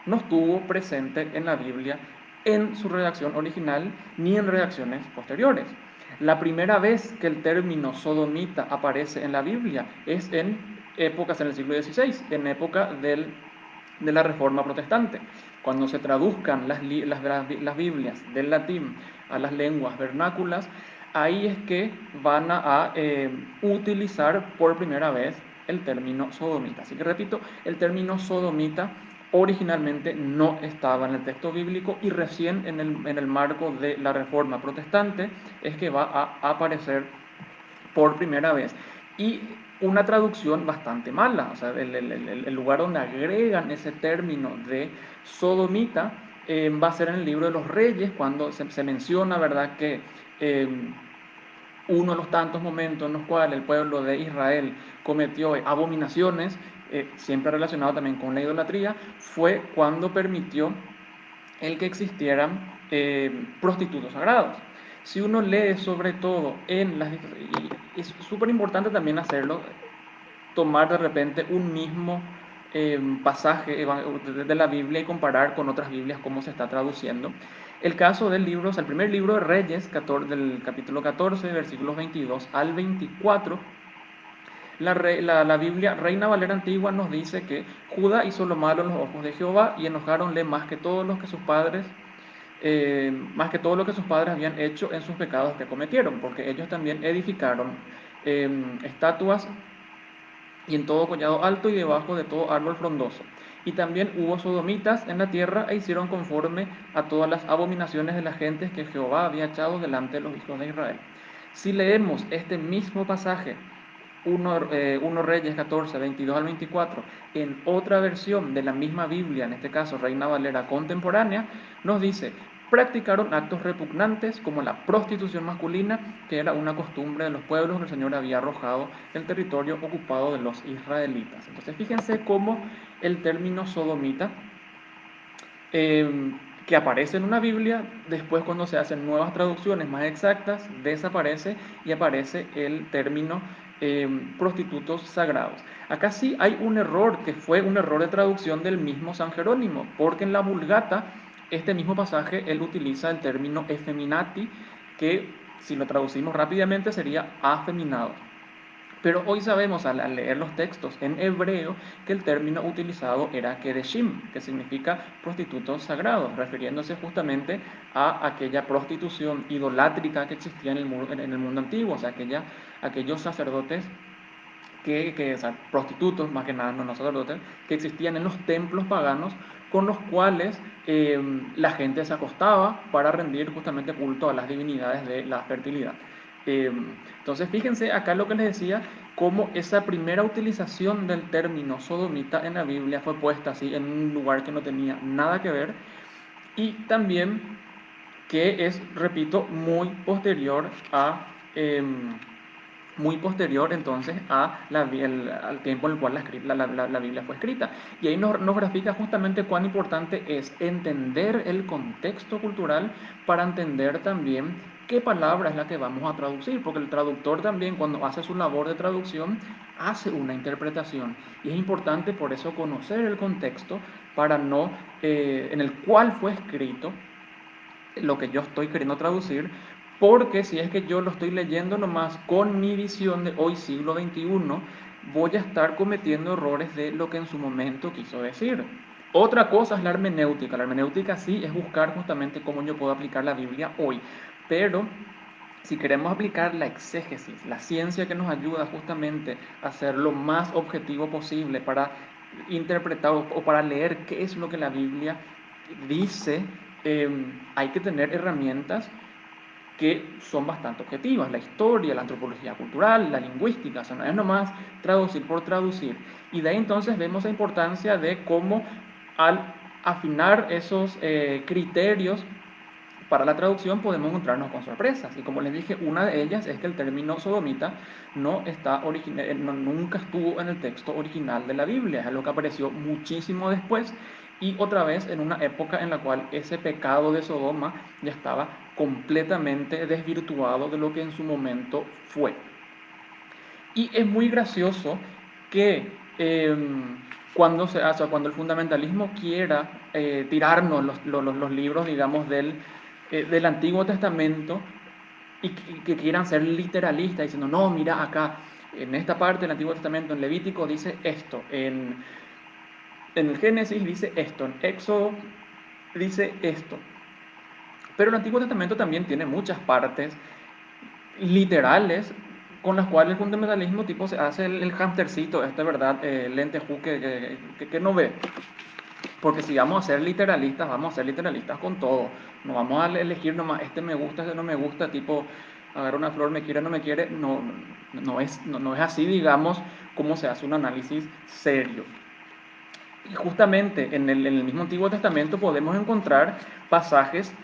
no estuvo presente en la Biblia en su redacción original ni en redacciones posteriores. La primera vez que el término sodomita aparece en la Biblia es en épocas en el siglo XVI, en época de la Reforma Protestante. Cuando se traduzcan las Biblias del latín a las lenguas vernáculas, ahí es que van a utilizar por primera vez el término sodomita. Así que repito, el término sodomita originalmente no estaba en el texto bíblico y recién en el marco de la Reforma Protestante es que va a aparecer por primera vez. Y una traducción bastante mala, o sea, el lugar donde agregan ese término de sodomita va a ser en el libro de los Reyes, cuando se menciona, ¿verdad?, que uno de los tantos momentos en los cuales el pueblo de Israel cometió abominaciones, siempre relacionado también con la idolatría, fue cuando permitió el que existieran prostitutos sagrados. Si uno lee sobre todo y es súper importante también hacerlo, tomar de repente un mismo pasaje de la Biblia y comparar con otras Biblias cómo se está traduciendo. El caso del libro, o sea, el primer libro de Reyes, del capítulo 14, versículos 22 al 24, la Biblia Reina Valera Antigua nos dice que Judá hizo lo malo en los ojos de Jehová y enojáronle más que todo lo que sus padres habían hecho en sus pecados que cometieron, porque ellos también edificaron estatuas y en todo collado alto y debajo de todo árbol frondoso. Y también hubo sodomitas en la tierra e hicieron conforme a todas las abominaciones de las gentes que Jehová había echado delante de los hijos de Israel. Si leemos este mismo pasaje, 1 Reyes 14, 22 al 24, en otra versión de la misma Biblia, en este caso Reina Valera contemporánea, nos dice: practicaron actos repugnantes como la prostitución masculina, que era una costumbre de los pueblos que el Señor había arrojado del territorio ocupado de los israelitas. Entonces fíjense cómo el término sodomita, que aparece en una Biblia, después cuando se hacen nuevas traducciones más exactas, desaparece y aparece el término prostitutos sagrados. Acá sí hay un error, que fue un error de traducción del mismo San Jerónimo, porque en la Vulgata, este mismo pasaje, él utiliza el término effeminati, que si lo traducimos rápidamente sería afeminado. Pero hoy sabemos al leer los textos en hebreo que el término utilizado era kedeshim, que significa prostitutos sagrados, refiriéndose justamente a aquella prostitución idolátrica que existía en el mundo antiguo, o sea, aquellos sacerdotes o sea, prostitutos, más que nada, no sacerdotes, que existían en los templos paganos, con los cuales la gente se acostaba para rendir justamente culto a las divinidades de la fertilidad. Entonces, fíjense acá lo que les decía, cómo esa primera utilización del término sodomita en la Biblia fue puesta así en un lugar que no tenía nada que ver, y también que es, repito, muy posterior a muy posterior entonces al tiempo en el cual la Biblia fue escrita. Y ahí nos grafica justamente cuán importante es entender el contexto cultural para entender también qué palabra es la que vamos a traducir, porque el traductor también cuando hace su labor de traducción hace una interpretación. Y es importante por eso conocer el contexto para no, en el cual fue escrito lo que yo estoy queriendo traducir, porque si es que yo lo estoy leyendo nomás con mi visión de hoy, siglo XXI, voy a estar cometiendo errores de lo que en su momento quiso decir. Otra cosa es la hermenéutica. La hermenéutica sí es buscar justamente cómo yo puedo aplicar la Biblia hoy, pero si queremos aplicar la exégesis, la ciencia que nos ayuda justamente a ser lo más objetivo posible para interpretar o para leer qué es lo que la Biblia dice, hay que tener herramientas que son bastante objetivas, la historia, la antropología cultural, la lingüística, o sea, no es nomás traducir por traducir. Y de ahí entonces vemos la importancia de cómo al afinar esos criterios para la traducción podemos encontrarnos con sorpresas. Y como les dije, una de ellas es que el término sodomita nunca estuvo en el texto original de la Biblia, es algo que apareció muchísimo después y otra vez en una época en la cual ese pecado de Sodoma ya estaba completamente desvirtuado de lo que en su momento fue. Y es muy gracioso que cuando el fundamentalismo quiera tirarnos los libros, digamos, del Antiguo Testamento y que quieran ser literalistas, diciendo, no, mira acá, en esta parte del Antiguo Testamento, en Levítico dice esto, en el Génesis dice esto, en Éxodo dice esto. Pero el Antiguo Testamento también tiene muchas partes literales con las cuales el fundamentalismo tipo se hace el hamstercito, ¿verdad? Lentejú que no ve. Porque si vamos a ser literalistas con todo. No vamos a elegir nomás, este me gusta, este no me gusta, tipo, agarrar una flor, me quiere, no me quiere. No es así, digamos, como se hace un análisis serio. Y justamente en el mismo Antiguo Testamento podemos encontrar pasajes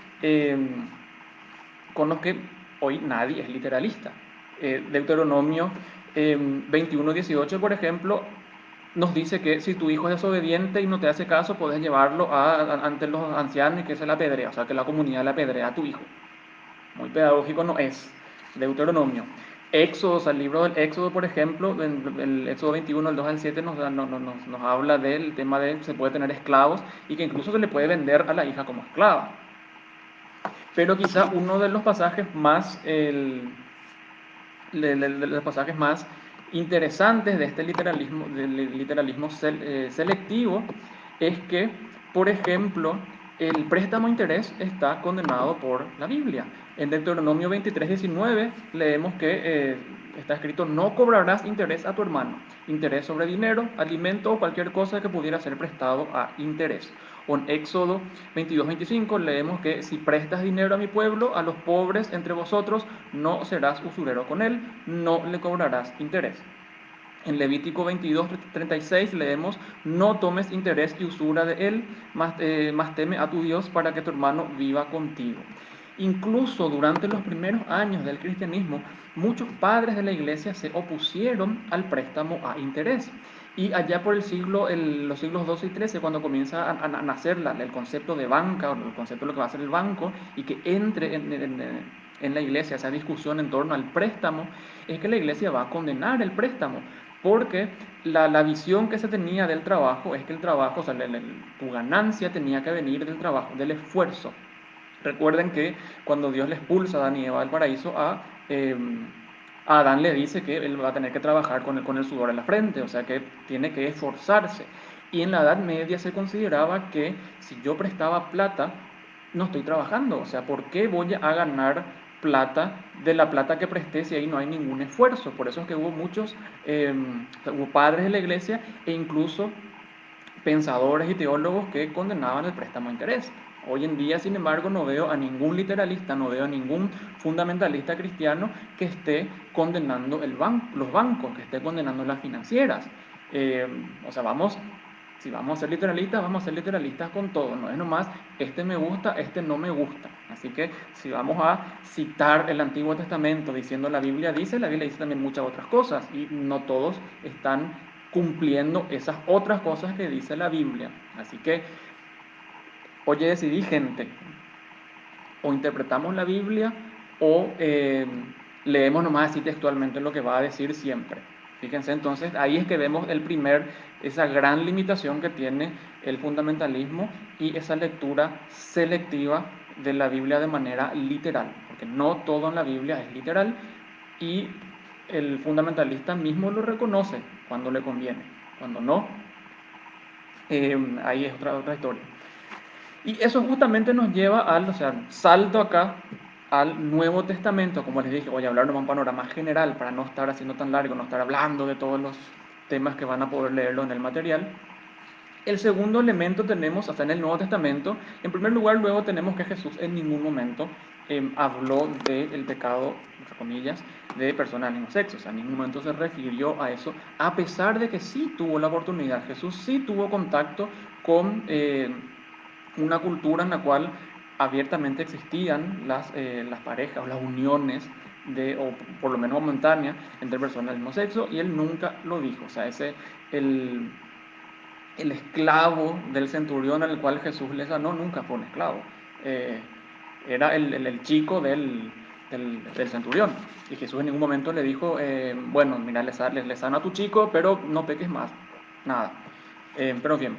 con los que hoy nadie es literalista. Deuteronomio 21:18, por ejemplo, nos dice que si tu hijo es desobediente y no te hace caso, puedes llevarlo ante los ancianos y que se la apedrea, o sea, que la comunidad le apedrea a tu hijo. Muy pedagógico no es. Deuteronomio. Éxodo, o sea, el libro del Éxodo, por ejemplo, el Éxodo 21, el 2 al 7, nos habla del tema de que se puede tener esclavos y que incluso se le puede vender a la hija como esclava. Pero quizá uno de los pasajes más interesantes de este literalismo selectivo es que, por ejemplo, el préstamo interés está condenado por la Biblia. En Deuteronomio 23:19 leemos que está escrito: no cobrarás interés a tu hermano, interés sobre dinero, alimento o cualquier cosa que pudiera ser prestado a interés. O en Éxodo 22:25 leemos que si prestas dinero a mi pueblo, a los pobres entre vosotros, no serás usurero con él, no le cobrarás interés. En Levítico 22:36 leemos: no tomes interés y usura de él, más teme a tu Dios para que tu hermano viva contigo. Incluso durante los primeros años del cristianismo, muchos padres de la iglesia se opusieron al préstamo a interés. Y allá por los siglos XII y XIII, cuando comienza a nacer el concepto de banca, o el concepto de lo que va a ser el banco, y que entre en la iglesia esa discusión en torno al préstamo, es que la iglesia va a condenar el préstamo, porque la visión que se tenía del trabajo es que el trabajo, o sea, tu ganancia tenía que venir del trabajo, del esfuerzo. Recuerden que cuando Dios le expulsa a Adán y Eva del paraíso, a Adán le dice que él va a tener que trabajar con el sudor en la frente, o sea que tiene que esforzarse. Y en la Edad Media se consideraba que si yo prestaba plata, no estoy trabajando, o sea, ¿por qué voy a ganar plata de la plata que presté si ahí no hay ningún esfuerzo? Por eso es que hubo hubo padres de la iglesia e incluso pensadores y teólogos que condenaban el préstamo a interés. Hoy en día, sin embargo, no veo a ningún literalista, no veo a ningún fundamentalista cristiano que esté condenando los bancos, que esté condenando las financieras. O sea, vamos Si vamos a ser literalistas, vamos a ser literalistas con todo, no es nomás, este me gusta, este no me gusta. Así que si vamos a citar el Antiguo Testamento diciendo la Biblia dice también muchas otras cosas, y no todos están cumpliendo esas otras cosas que dice la Biblia. Así que, oye, decidí, gente, o interpretamos la Biblia o leemos nomás así textualmente lo que va a decir siempre. Fíjense, entonces ahí es que vemos esa gran limitación que tiene el fundamentalismo y esa lectura selectiva de la Biblia de manera literal, porque no todo en la Biblia es literal y el fundamentalista mismo lo reconoce cuando le conviene, cuando no, ahí es otra historia. Y eso justamente nos lleva o sea, salto acá al Nuevo Testamento, como les dije, voy a hablar de un panorama general para no estar haciendo tan largo, no estar hablando de todos los temas que van a poder leerlo en el material. El segundo elemento tenemos, hasta en el Nuevo Testamento, en primer lugar, luego tenemos que Jesús en ningún momento habló del pecado, entre comillas, de personas del mismo sexo, o sea, en ningún momento se refirió a eso, a pesar de que sí tuvo la oportunidad, Jesús sí tuvo contacto con una cultura en la cual abiertamente existían las parejas o las uniones o por lo menos momentáneas entre personas del mismo sexo, y él nunca lo dijo. O sea, el, el esclavo del centurión al cual Jesús le sanó nunca fue un esclavo. Eh, Era el chico del centurión. Y Jesús en ningún momento le dijo, bueno, mira, le sana a tu chico, pero no peques más. Nada. Pero bien,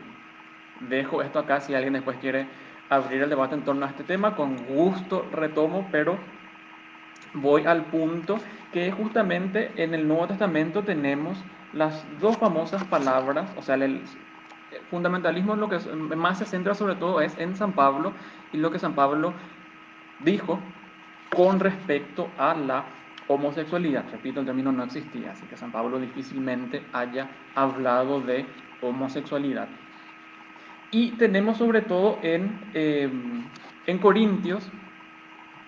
dejo esto acá. Si alguien después quiere abrir el debate en torno a este tema, con gusto retomo, pero voy al punto que justamente en el Nuevo Testamento tenemos las dos famosas palabras, o sea, el fundamentalismo lo que más se centra sobre todo es en San Pablo y lo que San Pablo dijo con respecto a la homosexualidad. Repito, el término no existía, así que San Pablo difícilmente haya hablado de homosexualidad. Y tenemos sobre todo en Corintios,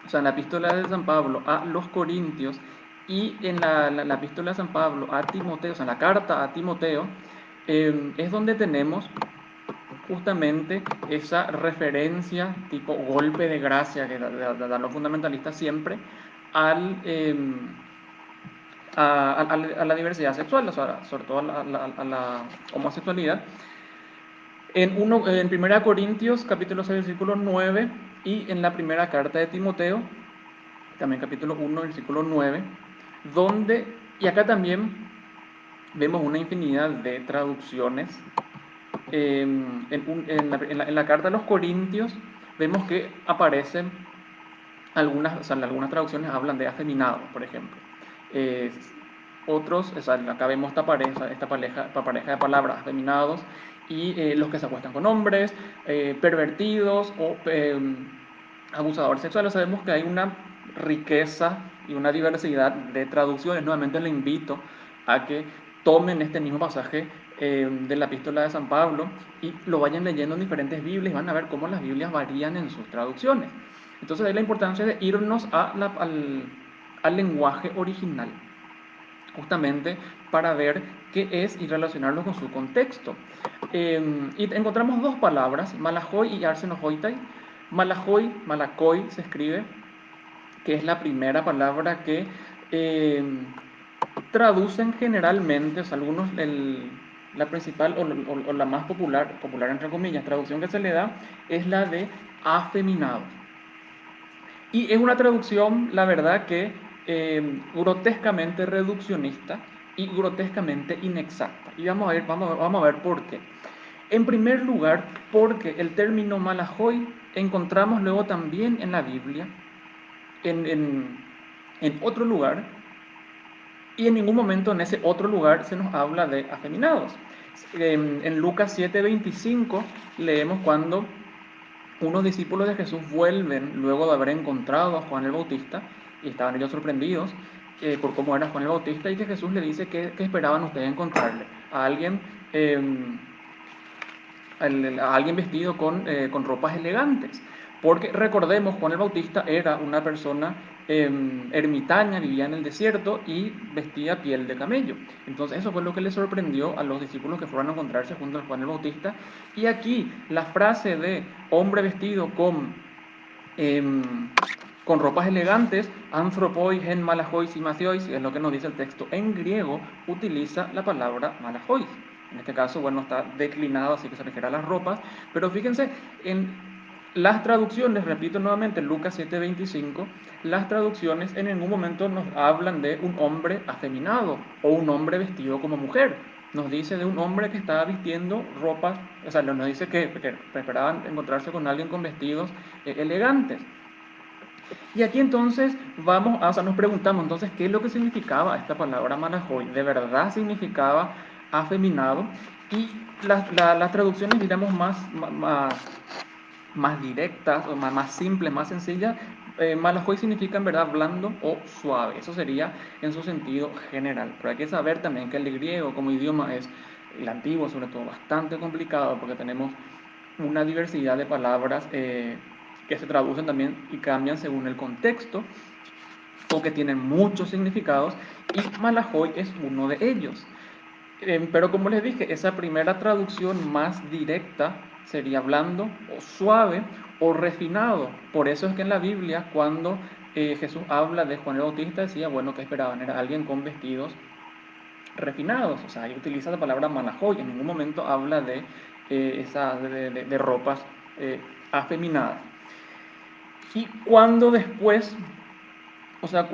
o sea, en la epístola de San Pablo a los Corintios y en la epístola de San Pablo a Timoteo, o sea, en la carta a Timoteo, es donde tenemos justamente esa referencia tipo golpe de gracia que dan los fundamentalistas siempre al, a la diversidad sexual, o sea, sobre todo a la homosexualidad. En 1 Corintios capítulo 6 versículo 9 y en la primera carta de Timoteo, también capítulo 1 versículo 9, donde, y acá también vemos una infinidad de traducciones. En la carta a los Corintios vemos que aparecen algunas traducciones hablan de afeminados, por ejemplo. Eh, Otros, o sea, acá vemos esta pareja de palabras, afeminados, y los que se acuestan con hombres, pervertidos o abusadores sexuales. Sabemos que hay una riqueza y una diversidad de traducciones. Nuevamente le invito a que tomen este mismo pasaje de la epístola de San Pablo y lo vayan leyendo en diferentes Biblias y van a ver cómo las Biblias varían en sus traducciones. Entonces hay la importancia de irnos al lenguaje original, justamente para ver qué es y relacionarlo con su contexto. Y encontramos dos palabras, malahoi y arsenohoitai. Malakoi se escribe, que es la primera palabra que traducen generalmente, o sea, algunos, la principal o la más popular entre comillas, traducción que se le da es la de afeminado. Y es una traducción, la verdad, que grotescamente reduccionista y grotescamente inexacta. Y vamos a ver por qué. En primer lugar, porque el término malahoi encontramos luego también en la Biblia, en otro lugar, y en ningún momento en ese otro lugar se nos habla de afeminados. En Lucas 7:25 leemos cuando unos discípulos de Jesús vuelven luego de haber encontrado a Juan el Bautista y estaban ellos sorprendidos por cómo era Juan el Bautista, y que Jesús le dice que esperaban ustedes encontrarle a alguien, a alguien vestido con ropas elegantes, porque recordemos, Juan el Bautista era una persona ermitaña, vivía en el desierto y vestía piel de camello. Entonces eso fue lo que le sorprendió a los discípulos que fueron a encontrarse junto a Juan el Bautista. Y aquí la frase de hombre vestido con ropas elegantes, anthropoi, gen malachois y mathiois, es lo que nos dice el texto. En griego utiliza la palabra malachois. En este caso, bueno, está declinado, así que se refiere a las ropas. Pero fíjense, en las traducciones, repito nuevamente, Lucas 7:25, las traducciones en ningún momento nos hablan de un hombre afeminado o un hombre vestido como mujer. Nos dice de un hombre que estaba vistiendo ropas, o sea, nos dice que esperaban encontrarse con alguien con vestidos elegantes. Y aquí entonces o sea, nos preguntamos entonces qué es lo que significaba esta palabra malajoi. ¿De verdad significaba afeminado? Y las traducciones, digamos, más directas, o más simples, más sencillas, malajoi significa en verdad blando o suave. Eso sería en su sentido general. Pero hay que saber también que el griego como idioma es, el antiguo sobre todo, bastante complicado porque tenemos una diversidad de palabras que se traducen también y cambian según el contexto o que tienen muchos significados, y Malahoi es uno de ellos. Pero como les dije, esa primera traducción más directa sería blando o suave o refinado. Por eso es que en la Biblia, cuando Jesús habla de Juan el Bautista, decía, bueno, que esperaban, era alguien con vestidos refinados. O sea, ahí utiliza la palabra Malahoi, en ningún momento habla de ropas afeminadas. Y cuando después, o sea,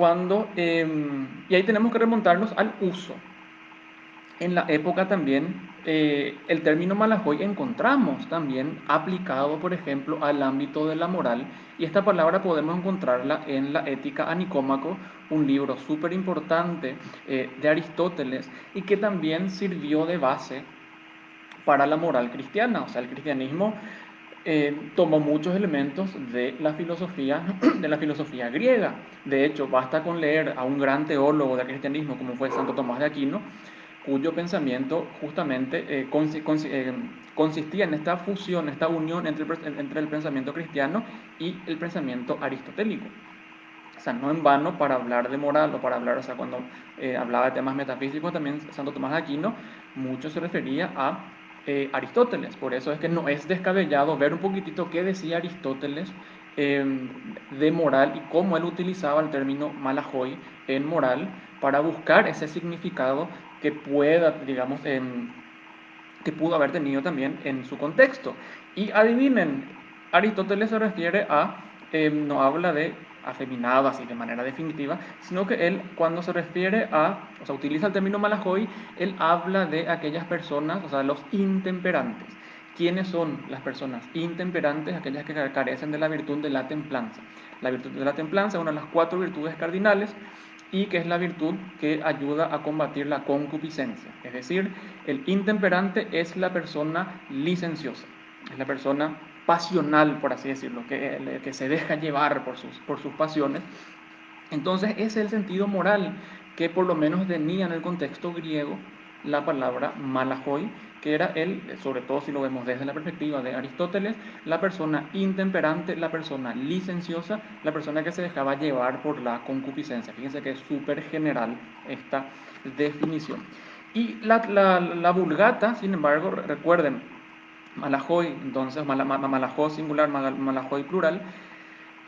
y ahí tenemos que remontarnos al uso. En la época también, el término Malahoi encontramos también aplicado, por ejemplo, al ámbito de la moral, y esta palabra podemos encontrarla en la Ética a Nicómaco, un libro súper importante de Aristóteles, y que también sirvió de base para la moral cristiana. O sea, el cristianismo tomó muchos elementos de la filosofía griega. De hecho, basta con leer a un gran teólogo del cristianismo como fue Santo Tomás de Aquino, cuyo pensamiento justamente consistía en esta fusión, esta unión entre el pensamiento cristiano y el pensamiento aristotélico. O sea, no en vano, para hablar de moral o para hablar, o sea, cuando hablaba de temas metafísicos, también Santo Tomás de Aquino mucho se refería a Aristóteles. Por eso es que no es descabellado ver un poquitito qué decía Aristóteles de moral y cómo él utilizaba el término malahoi en moral para buscar ese significado que pueda, digamos, que pudo haber tenido también en su contexto. Y adivinen, Aristóteles se refiere no habla de afeminado así de manera definitiva, sino que él cuando se refiere o sea, utiliza el término malahoi, él habla de aquellas personas, o sea, los intemperantes. ¿Quiénes son las personas intemperantes? Aquellas que carecen de la virtud de la templanza. La virtud de la templanza es una de las 4 virtudes cardinales y que es la virtud que ayuda a combatir la concupiscencia. Es decir, el intemperante es la persona licenciosa, es la persona pasional, por así decirlo, que se deja llevar por sus pasiones. Entonces, ese es el sentido moral que por lo menos tenía en el contexto griego la palabra malahoi, que era sobre todo si lo vemos desde la perspectiva de Aristóteles, la persona intemperante, la persona licenciosa, la persona que se dejaba llevar por la concupiscencia. Fíjense que es súper general esta definición. Y la Vulgata, sin embargo, recuerden, malahoi, entonces malahoi singular, malahoi plural,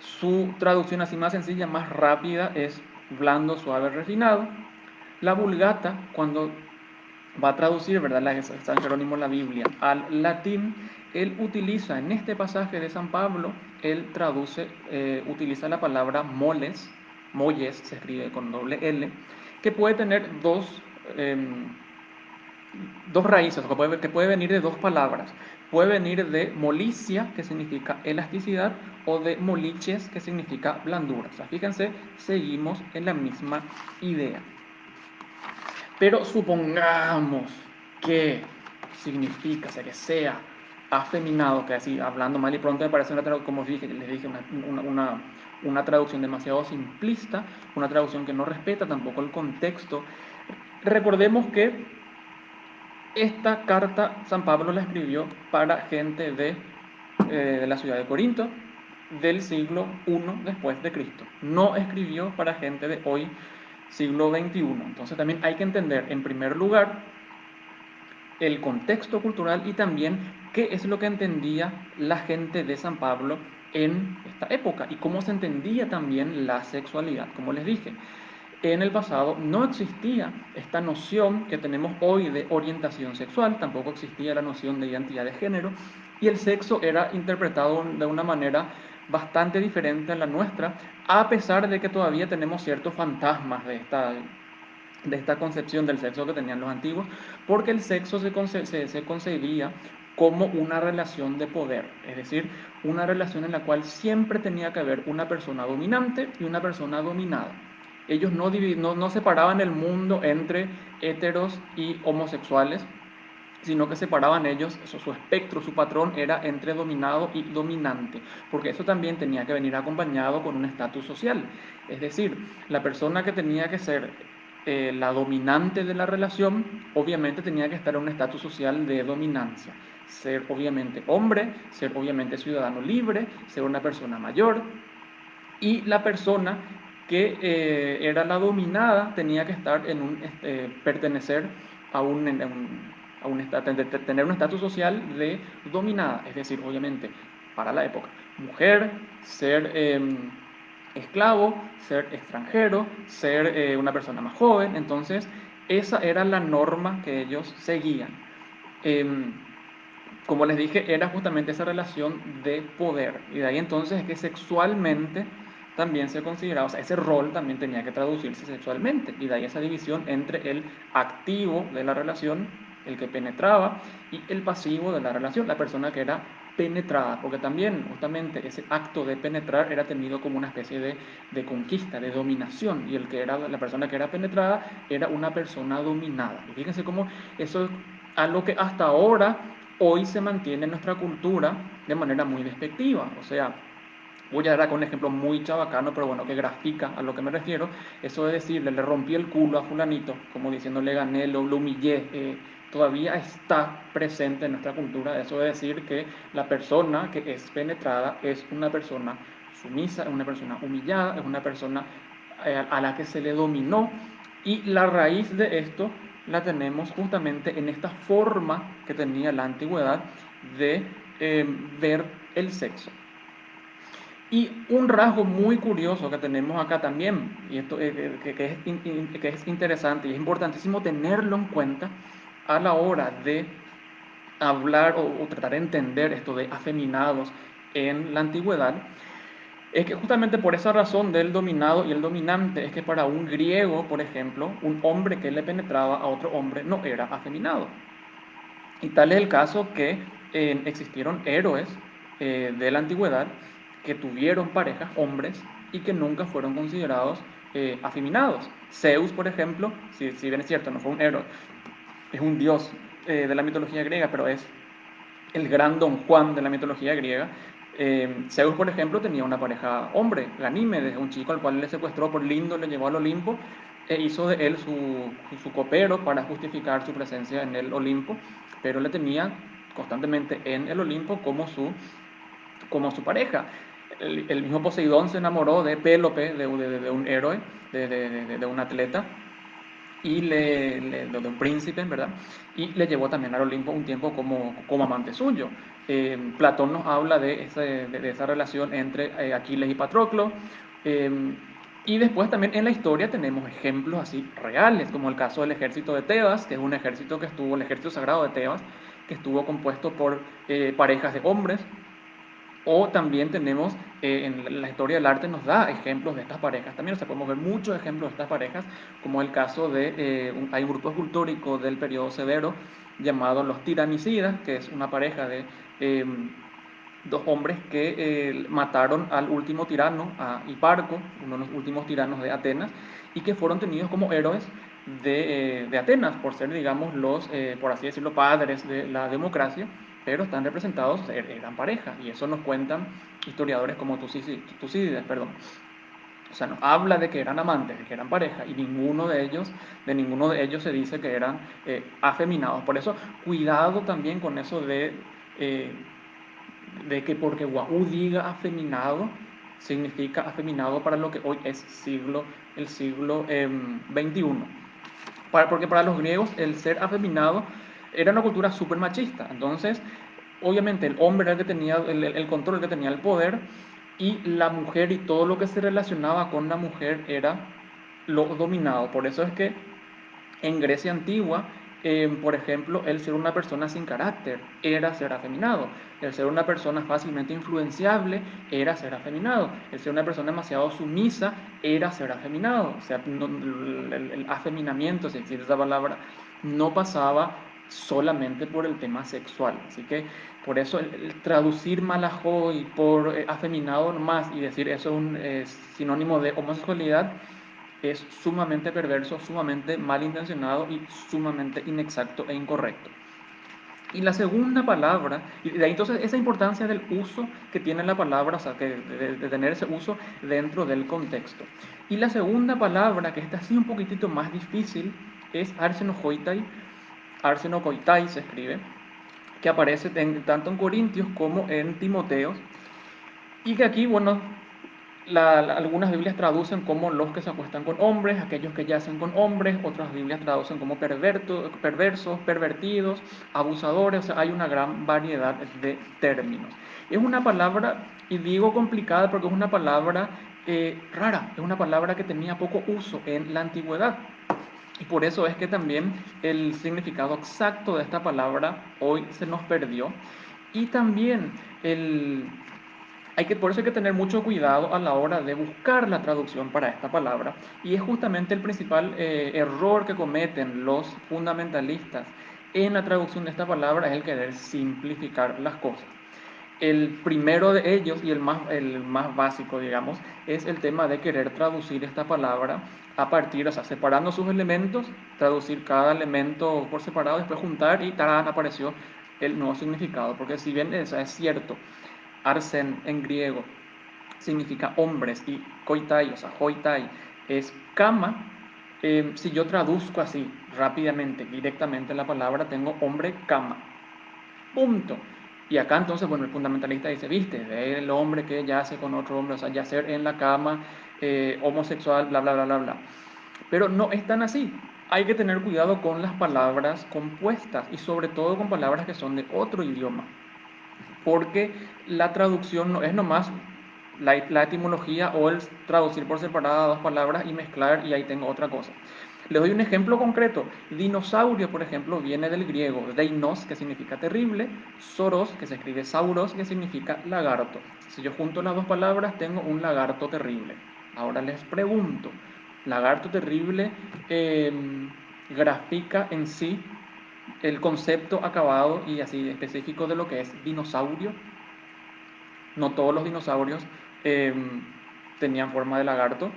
su traducción así más sencilla, más rápida, es blando, suave, refinado. La Vulgata, cuando va a traducir, ¿verdad?, San Jerónimo la Biblia al latín, él utiliza en este pasaje de San Pablo, él utiliza la palabra molles, se escribe con doble L, que puede tener dos raíces, que puede venir de dos palabras. Puede venir de molicia, que significa elasticidad, o de moliches, que significa blandura. O sea, fíjense, seguimos en la misma idea. Pero supongamos que significa, o sea, que sea afeminado, que así, hablando mal y pronto me parece como les dije, una traducción demasiado simplista, una traducción que no respeta tampoco el contexto. Recordemos que esta carta San Pablo la escribió para gente de la ciudad de Corinto, del siglo I después de Cristo. No escribió para gente de hoy, siglo XXI. Entonces también hay que entender, en primer lugar, el contexto cultural y también qué es lo que entendía la gente de San Pablo en esta época y cómo se entendía también la sexualidad. Como les dije, en el pasado no existía esta noción que tenemos hoy de orientación sexual, tampoco existía la noción de identidad de género, y el sexo era interpretado de una manera bastante diferente a la nuestra, a pesar de que todavía tenemos ciertos fantasmas de esta concepción del sexo que tenían los antiguos, porque el sexo se concebía como una relación de poder, es decir, una relación en la cual siempre tenía que haber una persona dominante y una persona dominada. Ellos no separaban el mundo entre heteros y homosexuales, sino que separaban ellos, su espectro, su patrón era entre dominado y dominante, porque eso también tenía que venir acompañado con un estatus social. Es decir, la persona que tenía que ser la dominante de la relación, obviamente tenía que estar en un estatus social de dominancia. Ser obviamente hombre, ser obviamente ciudadano libre, ser una persona mayor, y la persona que era la dominada tenía que estar pertenecer a tener un estatus social de dominada, es decir, obviamente, para la época, mujer, ser esclavo, ser extranjero, ser una persona más joven. Entonces esa era la norma que ellos seguían. Em, como les dije, era justamente esa relación de poder. Y de ahí entonces es que sexualmente también se consideraba, o sea, ese rol también tenía que traducirse sexualmente. Y de ahí esa división entre el activo de la relación, el que penetraba, y el pasivo de la relación, la persona que era penetrada. Porque también justamente ese acto de penetrar era tenido como una especie de conquista, de dominación. Y el que era, la persona que era penetrada era una persona dominada. Y fíjense cómo eso es algo que hasta ahora hoy se mantiene en nuestra cultura de manera muy despectiva. O sea, voy a dar acá un ejemplo muy chabacano, pero bueno, que grafica a lo que me refiero. Eso de decirle, le rompí el culo a fulanito, como diciendo, le gané, lo humillé. Todavía está presente en nuestra cultura eso de decir que la persona que es penetrada es una persona sumisa, es una persona humillada, es una persona a la que se le dominó, y la raíz de esto la tenemos justamente en esta forma que tenía la antigüedad de ver el sexo. Y un rasgo muy curioso que tenemos acá también, y esto que es interesante y es importantísimo tenerlo en cuenta a la hora de hablar o tratar de entender esto de afeminados en la antigüedad, es que justamente por esa razón del dominado y el dominante es que para un griego, por ejemplo, un hombre que le penetraba a otro hombre no era afeminado. Y tal es el caso que existieron héroes de la antigüedad que tuvieron parejas, hombres, y que nunca fueron considerados afeminados. Zeus, por ejemplo, si bien es cierto, no fue un héroe, es un dios de la mitología griega, pero es el gran Don Juan de la mitología griega. Zeus, por ejemplo, tenía una pareja hombre, Ganímedes, un chico al cual le secuestró por lindo, le llevó al Olimpo e hizo de él su copero para justificar su presencia en el Olimpo, pero le tenía constantemente en el Olimpo como su pareja. El mismo Poseidón se enamoró de Pélope, de un héroe, de un atleta, y de un príncipe, ¿verdad? Y le llevó también al Olimpo un tiempo como amante suyo. Platón nos habla de esa relación entre Aquiles y Patroclo. eh, y después también en la historia tenemos ejemplos así reales, como el caso del ejército de Tebas, que es un ejército el ejército sagrado de Tebas, que estuvo compuesto por parejas de hombres. O también tenemos, en la historia del arte nos da ejemplos de estas parejas también, o sea, podemos ver muchos ejemplos de estas parejas, como el caso hay un grupo escultórico del periodo severo llamado los tiranicidas, que es una pareja de eh, dos hombres que mataron al último tirano, a Hiparco, uno de los últimos tiranos de Atenas, y que fueron tenidos como héroes de Atenas, por ser, digamos, por así decirlo, padres de la democracia, pero están representados, eran pareja, y eso nos cuentan historiadores como Tucídides, perdón. O sea, nos habla de que eran amantes, de que eran pareja, y de ninguno de ellos se dice que eran afeminados. Por eso, cuidado también con eso de de que porque Wahú diga afeminado, significa afeminado para lo que hoy es el siglo XXI. Porque para los griegos el ser afeminado era una cultura súper machista. Entonces, obviamente el hombre era el que tenía el control, el que tenía el poder, y la mujer y todo lo que se relacionaba con la mujer era lo dominado. Por eso es que en Grecia antigua, por ejemplo, el ser una persona sin carácter era ser afeminado. El ser una persona fácilmente influenciable era ser afeminado. El ser una persona demasiado sumisa era ser afeminado. O sea, el afeminamiento, si existe esa palabra, no pasaba solamente por el tema sexual. Así que por eso el traducir malajoy por afeminado nomás y decir eso es un sinónimo de homosexualidad es sumamente perverso, sumamente malintencionado y sumamente inexacto e incorrecto. Y la segunda palabra, y de ahí entonces esa importancia del uso que tiene la palabra, o sea, que de tener ese uso dentro del contexto. Y la segunda palabra, que está así un poquitito más difícil, es arsenokoitai. Arsenokoitai se escribe, que aparece tanto en Corintios como en Timoteo, y que aquí, bueno, algunas Biblias traducen como los que se acuestan con hombres, aquellos que yacen con hombres, otras Biblias traducen como perversos, pervertidos, abusadores, o sea, hay una gran variedad de términos. Es una palabra, y digo complicada porque es una palabra rara, es una palabra que tenía poco uso en la antigüedad. Y por eso es que también el significado exacto de esta palabra hoy se nos perdió. Y también por eso hay que tener mucho cuidado a la hora de buscar la traducción para esta palabra. Y es justamente el principal error que cometen los fundamentalistas en la traducción de esta palabra, es el querer simplificar las cosas. El primero de ellos y el más básico, digamos, es el tema de querer traducir esta palabra a partir, o sea, separando sus elementos, traducir cada elemento por separado, después juntar y ¡tarán! Apareció el nuevo significado. Porque si bien es cierto, arsen en griego significa hombres y koitai, o sea, hoitai, es cama. Si yo traduzco así rápidamente, directamente la palabra, tengo hombre cama. Punto. Y acá entonces, bueno, el fundamentalista dice, viste, el hombre que yace con otro hombre, o sea, yacer en la cama, homosexual, bla, bla, bla, bla, bla. Pero no es tan así. Hay que tener cuidado con las palabras compuestas y sobre todo con palabras que son de otro idioma, porque la traducción no es nomás la etimología o el traducir por separada dos palabras y mezclar y ahí tengo otra cosa. Les doy un ejemplo concreto. Dinosaurio, por ejemplo, viene del griego deinos, que significa terrible, sauros, que se escribe sauros, que significa lagarto. Si yo junto las dos palabras, tengo un lagarto terrible. Ahora les pregunto, lagarto terrible grafica en sí el concepto acabado y así específico de lo que es dinosaurio. No todos los dinosaurios eh, tenían forma de lagarto.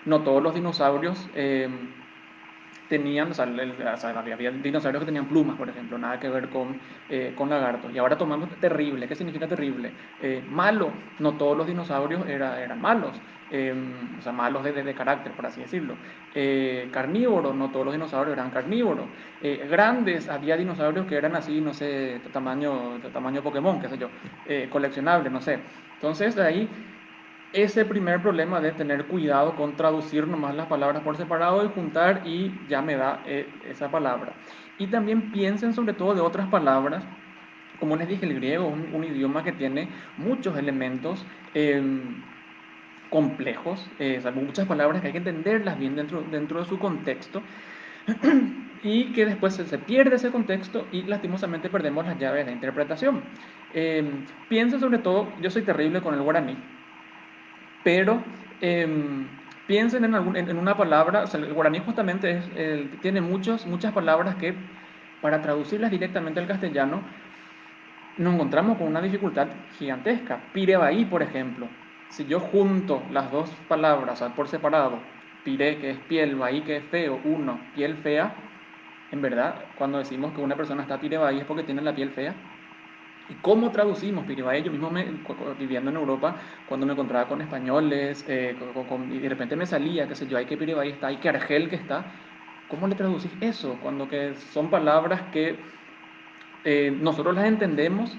No todos los dinosaurios tenían, o sea, había dinosaurios que tenían plumas, por ejemplo, nada que ver con lagartos. Y ahora tomamos terrible. ¿Qué significa terrible? Malo. No todos los dinosaurios eran malos, o sea, malos de carácter, por así decirlo. Carnívoro, no todos los dinosaurios eran carnívoros. Grandes, había dinosaurios que eran así, no sé, tamaño Pokémon, qué sé yo, coleccionable, no sé. Entonces, de ahí ese primer problema de tener cuidado con traducir nomás las palabras por separado y juntar y ya me da esa palabra. Y también piensen sobre todo de otras palabras. Como les dije, el griego es un idioma que tiene muchos elementos complejos, o sea, muchas palabras que hay que entenderlas bien dentro de su contexto y que después se pierde ese contexto y lastimosamente perdemos las llaves de interpretación. Piensen sobre todo, yo soy terrible con el guaraní, pero piensen en una palabra. O sea, el guaraní justamente tiene muchas palabras que para traducirlas directamente al castellano nos encontramos con una dificultad gigantesca. Pirebaí, por ejemplo, si yo junto las dos palabras, o sea, por separado, pire, que es piel, baí, que es feo, uno, piel fea, en verdad, cuando decimos que una persona está pirebaí es porque tiene la piel fea. ¿Y cómo traducimos Piribaí? Yo mismo viviendo en Europa, cuando me encontraba con españoles, y de repente me salía, qué sé yo, hay que Piribaí está, hay que Argel que está. ¿Cómo le traducís eso? Cuando que son palabras que nosotros las entendemos,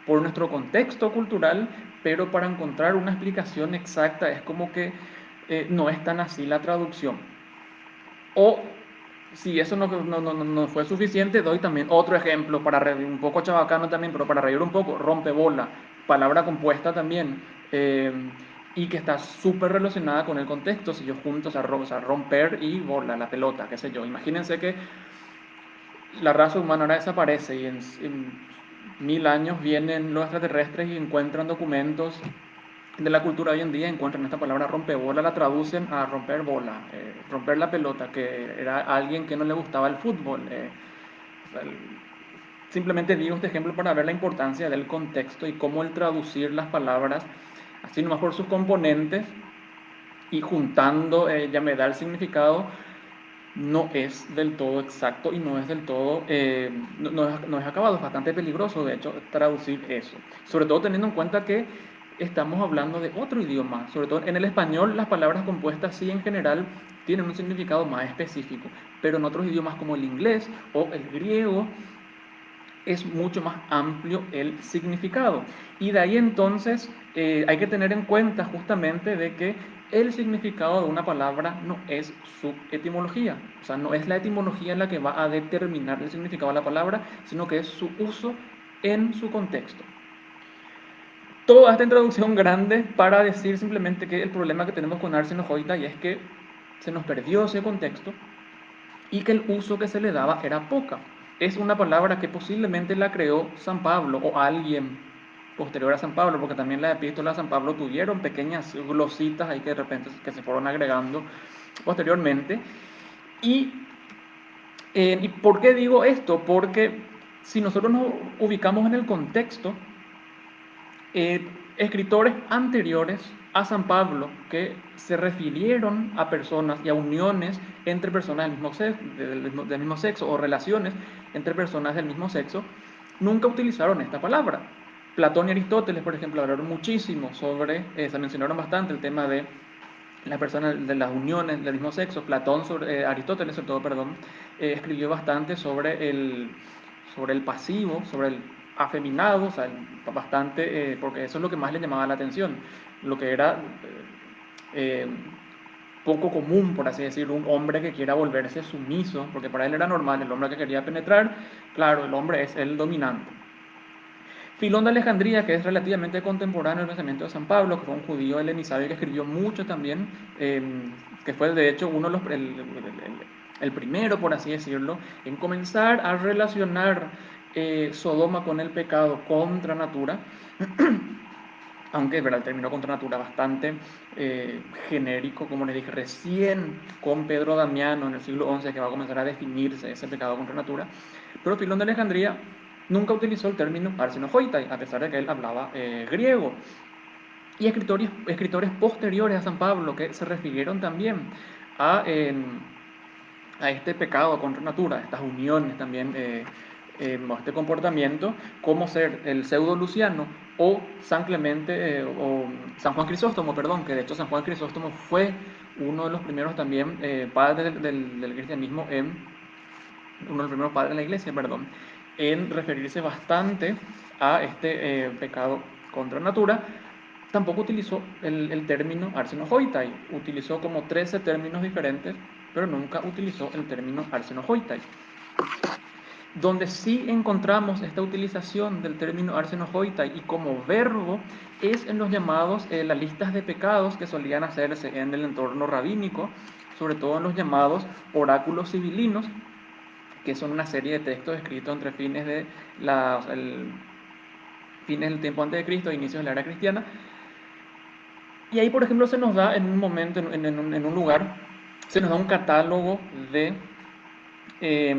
por nuestro contexto cultural, pero para encontrar una explicación exacta es como que no es tan así la traducción. O si eso no fue suficiente, doy también otro ejemplo para reír un poco chabacano también, pero para reír un poco, rompebola, palabra compuesta también, y que está súper relacionada con el contexto, si yo junto, o sea, romper y bola, la pelota, qué sé yo. Imagínense que la raza humana ahora desaparece y en 1000 años vienen los extraterrestres y encuentran documentos de la cultura hoy en día, encuentran esta palabra rompebola, la traducen a romper bola, romper la pelota, que era alguien que no le gustaba el fútbol. Simplemente digo este ejemplo para ver la importancia del contexto y cómo el traducir las palabras, así nomás por sus componentes y juntando, ya me da el significado, no es del todo exacto y no es del todo, no es acabado, es bastante peligroso de hecho traducir eso, sobre todo teniendo en cuenta que estamos hablando de otro idioma, sobre todo en el español las palabras compuestas sí en general tienen un significado más específico, pero en otros idiomas como el inglés o el griego es mucho más amplio el significado. Y de ahí entonces hay que tener en cuenta justamente de que el significado de una palabra no es su etimología, o sea, no es la etimología la que va a determinar el significado de la palabra, sino que es su uso en su contexto. Toda esta introducción grande para decir simplemente que el problema que tenemos con Arseno Hoyta es que se nos perdió ese contexto y que el uso que se le daba era poca. Es una palabra que posiblemente la creó San Pablo o alguien posterior a San Pablo, porque también las epístolas de San Pablo tuvieron pequeñas glositas ahí que de repente que se fueron agregando posteriormente. ¿Y por qué digo esto? Porque si nosotros nos ubicamos en el contexto, escritores anteriores a San Pablo que se refirieron a personas y a uniones entre personas del mismo sexo o relaciones entre personas del mismo sexo, nunca utilizaron esta palabra. Platón y Aristóteles, por ejemplo, hablaron muchísimo sobre, se mencionaron bastante el tema de las personas, de las uniones del mismo sexo. Platón, Aristóteles sobre todo, perdón, escribió bastante sobre el pasivo, sobre el afeminado, o sea, bastante, porque eso es lo que más le llamaba la atención, lo que era eh, poco común, por así decirlo, un hombre que quiera volverse sumiso, porque para él era normal, el hombre que quería penetrar, claro, el hombre es el dominante. Filón de Alejandría, que es relativamente contemporáneo al pensamiento de San Pablo, que fue un judío helenizado y que escribió mucho también, que fue de hecho uno de el primero, por así decirlo, en comenzar a relacionar Sodoma con el pecado contra natura, aunque es verdad, el término contra natura bastante genérico, como les dije, recién con Pedro Damiano en el siglo XI que va a comenzar a definirse ese pecado contra natura, pero Filón de Alejandría nunca utilizó el término arsenokoitai, a pesar de que él hablaba griego. Y escritores posteriores a San Pablo que se refirieron también a este pecado contra natura, estas uniones también, este comportamiento, como ser el pseudo Luciano o San Clemente, o San Juan Crisóstomo, perdón, que de hecho San Juan Crisóstomo fue uno de los primeros también padres del cristianismo, uno de los primeros padres de la iglesia, perdón, en referirse bastante a este pecado contra natura. Tampoco utilizó el término arsenokoitai, utilizó como 13 términos diferentes, pero nunca utilizó el término arsenokoitai. Donde sí encontramos esta utilización del término arsenokoitai y como verbo es en los llamados, las listas de pecados que solían hacerse en el entorno rabínico, sobre todo en los llamados oráculos civilinos, que son una serie de textos escritos entre fines del tiempo antes de Cristo e inicios de la era cristiana. Y ahí, por ejemplo, se nos da en un momento, en un lugar, se nos da un catálogo de eh,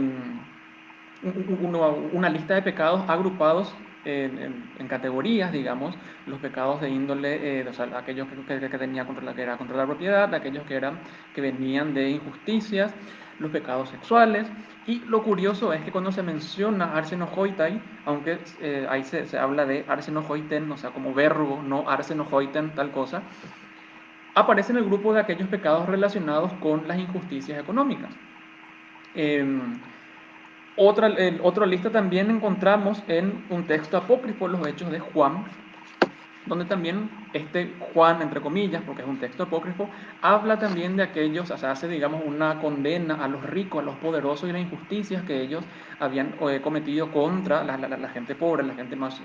una lista de pecados agrupados en categorías, digamos, los pecados de índole, o sea, aquellos que tenía que era contra la propiedad, aquellos que venían de injusticias, los pecados sexuales, y lo curioso es que cuando se menciona arsenokoitai, aunque ahí se habla de arsenokoiten, o sea, como verbo, no arsenokoiten, tal cosa, aparece en el grupo de aquellos pecados relacionados con las injusticias económicas. Otra lista también encontramos en un texto apócrifo, los Hechos de Juan, donde también este Juan, entre comillas, porque es un texto apócrifo, habla también de aquellos, o sea, hace, digamos, una condena a los ricos, a los poderosos y las injusticias que ellos habían cometido contra la gente pobre, la gente más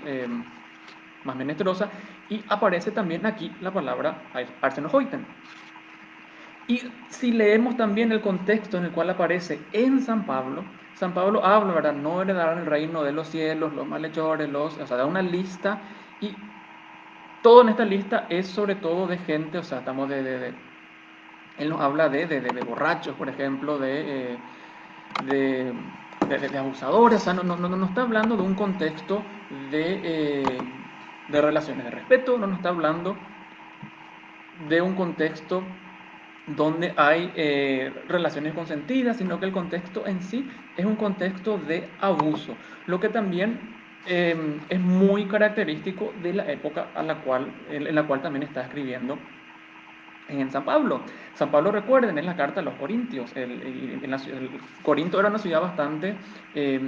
menesterosa, y aparece también aquí la palabra Arsenokoitan. Y si leemos también el contexto en el cual aparece en San Pablo habla, ¿verdad? No heredarán el reino de los cielos, los malhechores, o sea, da una lista, y todo en esta lista es sobre todo de gente, o sea, estamos él nos habla de borrachos, por ejemplo, de, de abusadores, o sea, no está hablando de un contexto de relaciones de respeto, no nos está hablando de un contexto donde hay relaciones consentidas, sino que el contexto en sí es un contexto de abuso, lo que también es muy característico de la época en la cual también está escribiendo en San Pablo. San Pablo, recuerden, es la carta a los Corintios. Corinto era una ciudad eh,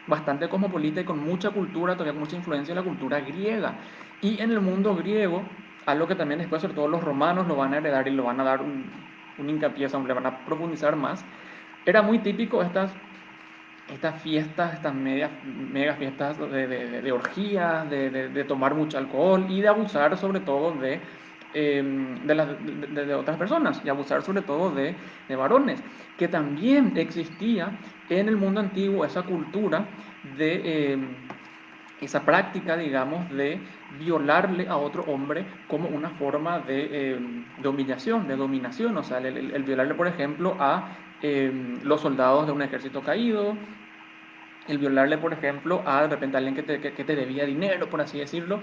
bastante cosmopolita y con mucha cultura, todavía mucha influencia de la cultura griega. Y en el mundo griego, algo que también después, sobre todo los romanos, lo van a heredar y lo van a dar un hincapié, le van a profundizar más, era muy típico estas fiestas, estas mega fiestas de orgías, de tomar mucho alcohol y de abusar sobre todo de otras personas y abusar sobre todo de varones, que también existía en el mundo antiguo esa cultura de esa práctica, digamos, de violarle a otro hombre como una forma de humillación, de dominación, o sea, el violarle, por ejemplo, a los soldados de un ejército caído, el violarle, por ejemplo, a de repente a alguien que te debía dinero, por así decirlo,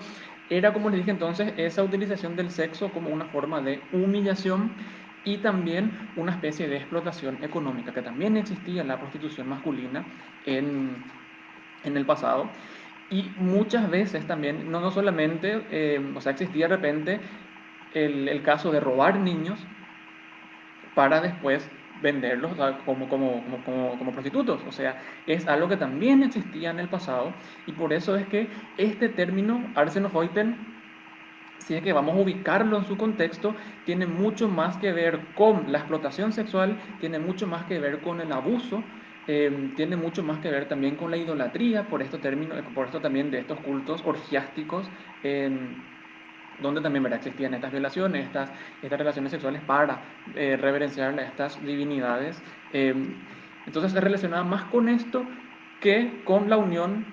era, como les dije entonces, esa utilización del sexo como una forma de humillación y también una especie de explotación económica, que también existía en la prostitución masculina en, en el pasado. Y muchas veces también, no solamente, o sea, existía de repente el caso de robar niños para después venderlos, o sea, como prostitutos. O sea, es algo que también existía en el pasado y por eso es que este término, Arsenokoitan, si es que vamos a ubicarlo en su contexto, tiene mucho más que ver con la explotación sexual, tiene mucho más que ver con el abuso, tiene mucho más que ver también con la idolatría, por esto también de estos cultos orgiásticos, donde también, ¿verdad?, existían estas violaciones, estas relaciones sexuales para reverenciar a estas divinidades. Eh, entonces se relacionaba más con esto que con la unión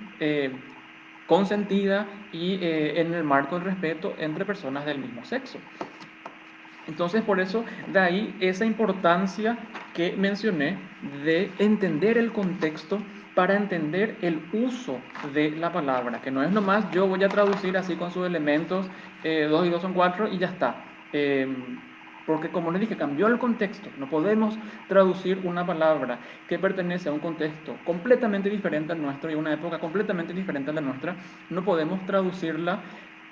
consentida y en el marco del respeto entre personas del mismo sexo. Entonces, por eso, de ahí esa importancia que mencioné de entender el contexto para entender el uso de la palabra, que no es nomás yo voy a traducir así con sus elementos, 2 y 2 son 4 y ya está. Porque como les dije, cambió el contexto. No podemos traducir una palabra que pertenece a un contexto completamente diferente al nuestro y a una época completamente diferente a la nuestra. No podemos traducirla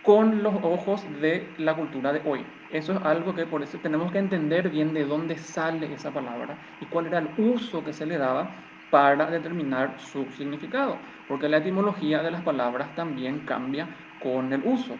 con los ojos de la cultura de hoy. Eso es algo que por eso tenemos que entender bien de dónde sale esa palabra y cuál era el uso que se le daba para determinar su significado, porque la etimología de las palabras también cambia con el uso.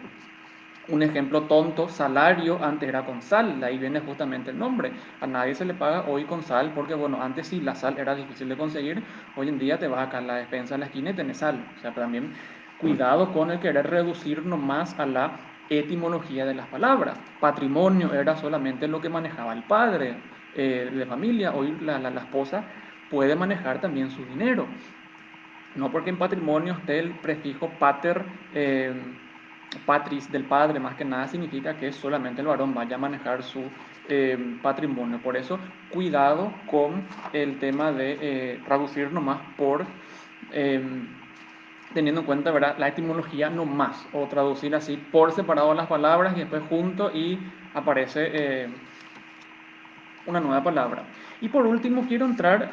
Un ejemplo tonto, salario, antes era con sal, de ahí viene justamente el nombre. A nadie se le paga hoy con sal porque, bueno, antes sí la sal era difícil de conseguir, hoy en día te vas acá a la despensa en la esquina y tenés sal. O sea, también cuidado con el querer reducir nomás a la etimología de las palabras. Patrimonio era solamente lo que manejaba el padre de familia, hoy la esposa puede manejar también su dinero. No porque en patrimonio esté el prefijo pater, patris del padre, más que nada significa que solamente el varón vaya a manejar su patrimonio. Por eso, cuidado con el tema de traducir nomás eh, teniendo en cuenta, ¿verdad?, la etimología nomás, o traducir así por separado las palabras y después junto y aparece una nueva palabra. Y por último quiero entrar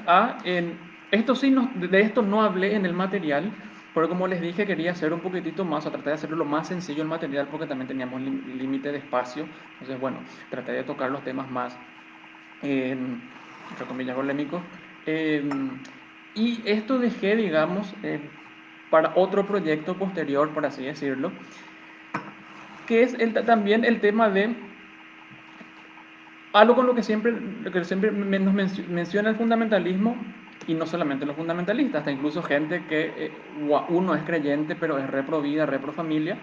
esto sí, de esto no hablé en el material, pero como les dije quería hacer un poquitito más, o tratar de hacerlo lo más sencillo el material porque también teníamos límite de espacio, entonces bueno, traté de tocar los temas más, entre comillas, polémicos. Y esto dejé, digamos, para otro proyecto posterior, por así decirlo, que es también el tema de algo con lo que siempre nos menciona el fundamentalismo, y no solamente los fundamentalistas, hasta incluso gente que uno es creyente, pero es re pro vida, re pro familia,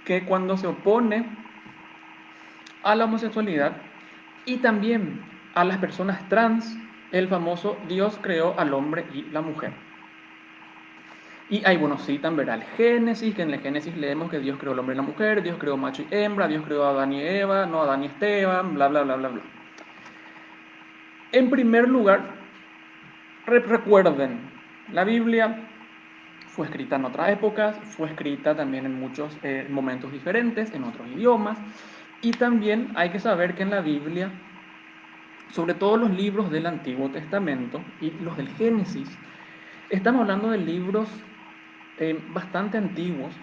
que cuando se opone a la homosexualidad y también a las personas trans, el famoso Dios creó al hombre y la mujer. Y ahí, bueno, citan, verá, el Génesis, que en el Génesis leemos que Dios creó al hombre y la mujer, Dios creó macho y hembra, Dios creó a Adán y Eva, no a Adán y Esteban, bla, bla, bla, bla, bla. En primer lugar, recuerden, la Biblia fue escrita en otras épocas, fue escrita también en muchos momentos diferentes, en otros idiomas, y también hay que saber que en la Biblia, sobre todo los libros del Antiguo Testamento y los del Génesis, estamos hablando de libros bastante antiguos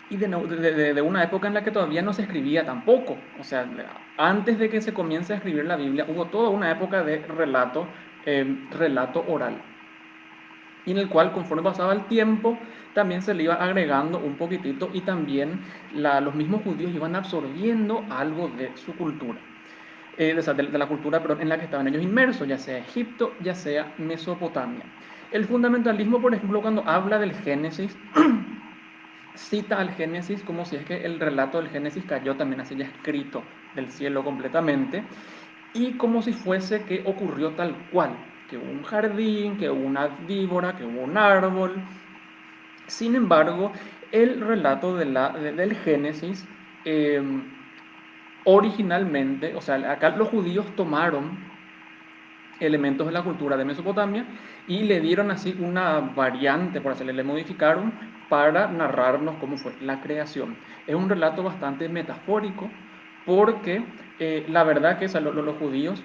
y de una época en la que todavía no se escribía tampoco. O sea, antes de que se comience a escribir la Biblia, hubo toda una época de relato oral, y en el cual, conforme pasaba el tiempo, también se le iba agregando un poquitito, y también los mismos judíos iban absorbiendo algo de su cultura, de la cultura, perdón, en la que estaban ellos inmersos, ya sea Egipto, ya sea Mesopotamia. El fundamentalismo, por ejemplo, cuando habla del Génesis, cita al Génesis como si es que el relato del Génesis cayó también así ya escrito del cielo completamente, y como si fuese que ocurrió tal cual, que hubo un jardín, que hubo una víbora, que hubo un árbol. Sin embargo, el relato del Génesis, eh, originalmente, o sea, acá los judíos tomaron elementos de la cultura de Mesopotamia y le dieron así una variante, por así le modificaron para narrarnos cómo fue la creación. Es un relato bastante metafórico porque la verdad que los judíos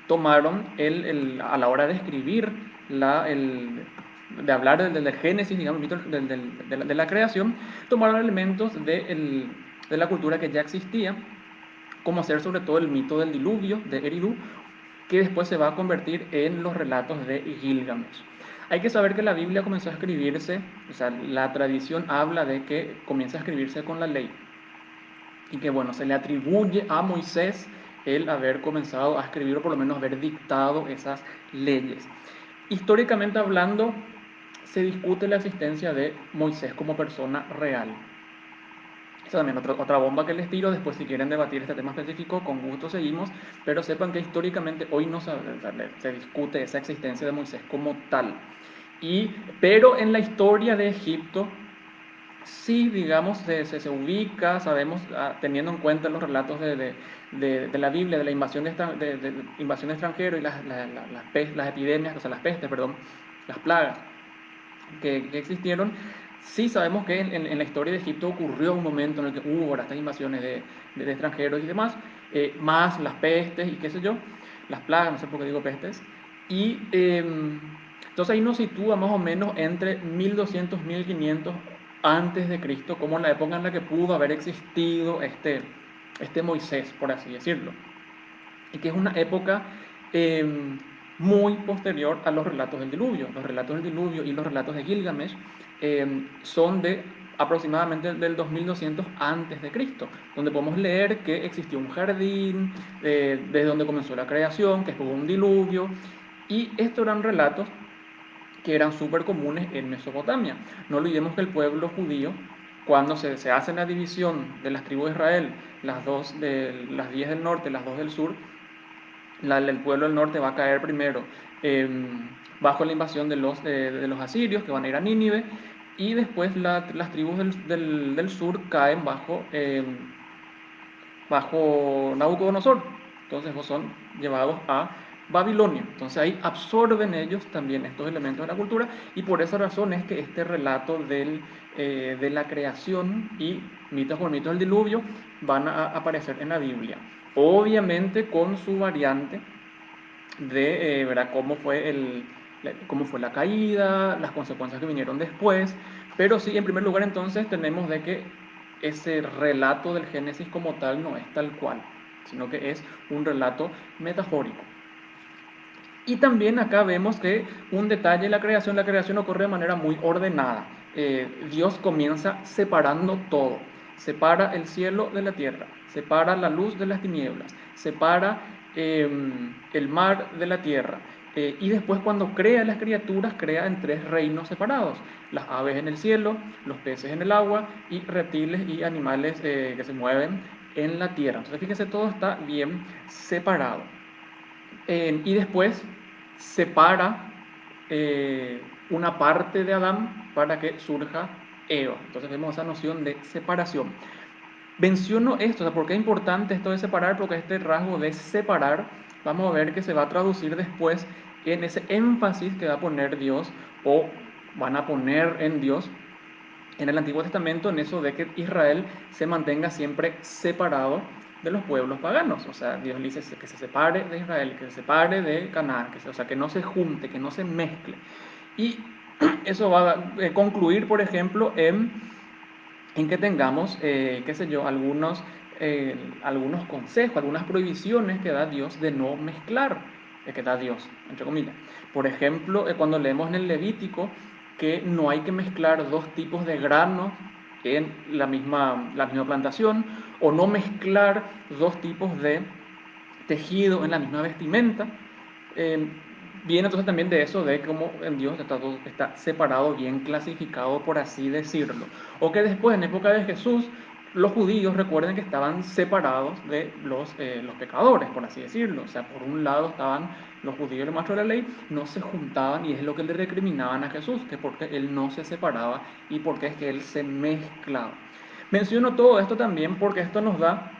tomaron a la hora de escribir, de hablar del Génesis, digamos, de la creación, tomaron elementos de la cultura que ya existía, como hacer sobre todo el mito del diluvio, de Eridu, que después se va a convertir en los relatos de Gilgamesh. Hay que saber que la Biblia comenzó a escribirse, o sea, la tradición habla de que comienza a escribirse con la ley, y que, bueno, se le atribuye a Moisés el haber comenzado a escribir, o por lo menos haber dictado esas leyes. Históricamente hablando, se discute la existencia de Moisés como persona real. Esa también otra bomba que les tiro. Después, si quieren debatir este tema específico, con gusto seguimos, pero sepan que históricamente hoy no se discute esa existencia de Moisés como tal. Pero en la historia de Egipto, sí, digamos, se ubica, sabemos, teniendo en cuenta los relatos de la Biblia, de la invasión de invasión extranjera y las epidemias, o sea, las pestes, perdón, las plagas que existieron. Sí sabemos que en la historia de Egipto ocurrió un momento en el que hubo estas invasiones de extranjeros y demás, más las pestes y qué sé yo, las plagas, no sé por qué digo pestes, y entonces ahí nos sitúa más o menos entre 1200 1500 antes de Cristo, como la época en la que pudo haber existido este Moisés, por así decirlo, y que es una época eh, muy posterior a los relatos del diluvio. Los relatos del diluvio y los relatos de Gilgamesh son de aproximadamente del 2200 antes de Cristo, donde podemos leer que existió un jardín, desde donde comenzó la creación, que hubo un diluvio, y estos eran relatos que eran súper comunes en Mesopotamia. No olvidemos que el pueblo judío, cuando se hace la división de las tribus de Israel, las 10 del norte, las 2 del sur, el pueblo del norte va a caer primero eh, bajo la invasión de los asirios, que van a ir a Nínive, y después las tribus del sur caen bajo Nabucodonosor. Entonces son llevados a Babilonia. Entonces ahí absorben ellos también estos elementos de la cultura, y por esa razón es que este relato de la creación y mitos por mitos del diluvio van a aparecer en la Biblia. Obviamente con su variante de ¿verdad? Cómo fue la caída, las consecuencias que vinieron después, pero sí, en primer lugar entonces tenemos de que ese relato del Génesis como tal no es tal cual, sino que es un relato metafórico. Y también acá vemos que un detalle de la creación ocurre de manera muy ordenada. Dios comienza separando todo. Separa el cielo de la tierra, separa la luz de las tinieblas, separa el mar de la tierra. Y después cuando crea las criaturas, crea en tres reinos separados. Las aves en el cielo, los peces en el agua y reptiles y animales que se mueven en la tierra. Entonces fíjense, todo está bien separado. Y después separa una parte de Adán para que surja Eva. Entonces vemos esa noción de separación. Menciono esto, o sea, ¿por qué es importante esto de separar? Porque este rasgo de separar, vamos a ver que se va a traducir después en ese énfasis que va a poner Dios, o van a poner en Dios en el Antiguo Testamento, en eso de que Israel se mantenga siempre separado de los pueblos paganos. O sea, Dios dice que se separe de Israel, que se separe de Canaán, o sea, que no se junte, que no se mezcle. Y eso va a concluir, por ejemplo, en que tengamos, qué sé yo, algunos consejos, algunas prohibiciones que da Dios de no mezclar, que da Dios, entre comillas. Por ejemplo, cuando leemos en el Levítico que no hay que mezclar dos tipos de granos en la misma plantación, o no mezclar dos tipos de tejido en la misma vestimenta. Eh, Viene entonces también de eso, de cómo en Dios está separado, bien clasificado, por así decirlo. O que después, en época de Jesús, los judíos, recuerden que estaban separados de los pecadores, por así decirlo. O sea, por un lado estaban los judíos y los maestros de la ley, no se juntaban, y es lo que le recriminaban a Jesús, que porque él no se separaba y porque es que él se mezclaba. Menciono todo esto también porque esto nos da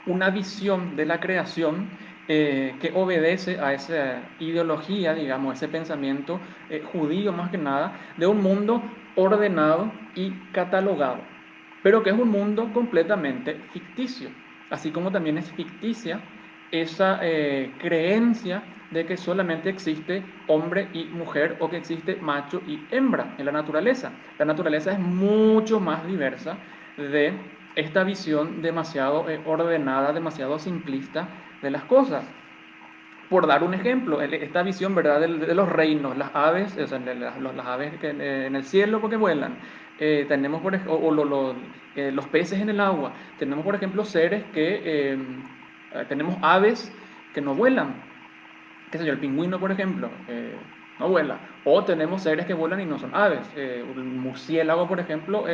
una visión de la creación que obedece a esa ideología, digamos, ese pensamiento judío más que nada, de un mundo ordenado y catalogado, pero que es un mundo completamente ficticio, así como también es ficticia esa creencia de que solamente existe hombre y mujer, o que existe macho y hembra en la naturaleza. La naturaleza es mucho más diversa de esta visión demasiado ordenada, demasiado simplista de las cosas. Por dar un ejemplo, esta visión, ¿verdad?, de los reinos, las aves, o sea, las aves que en el cielo porque vuelan, tenemos los peces en el agua, tenemos por ejemplo seres tenemos aves que no vuelan, qué sé yo, el pingüino por ejemplo, no vuela, o tenemos seres que vuelan y no son aves, un murciélago por ejemplo,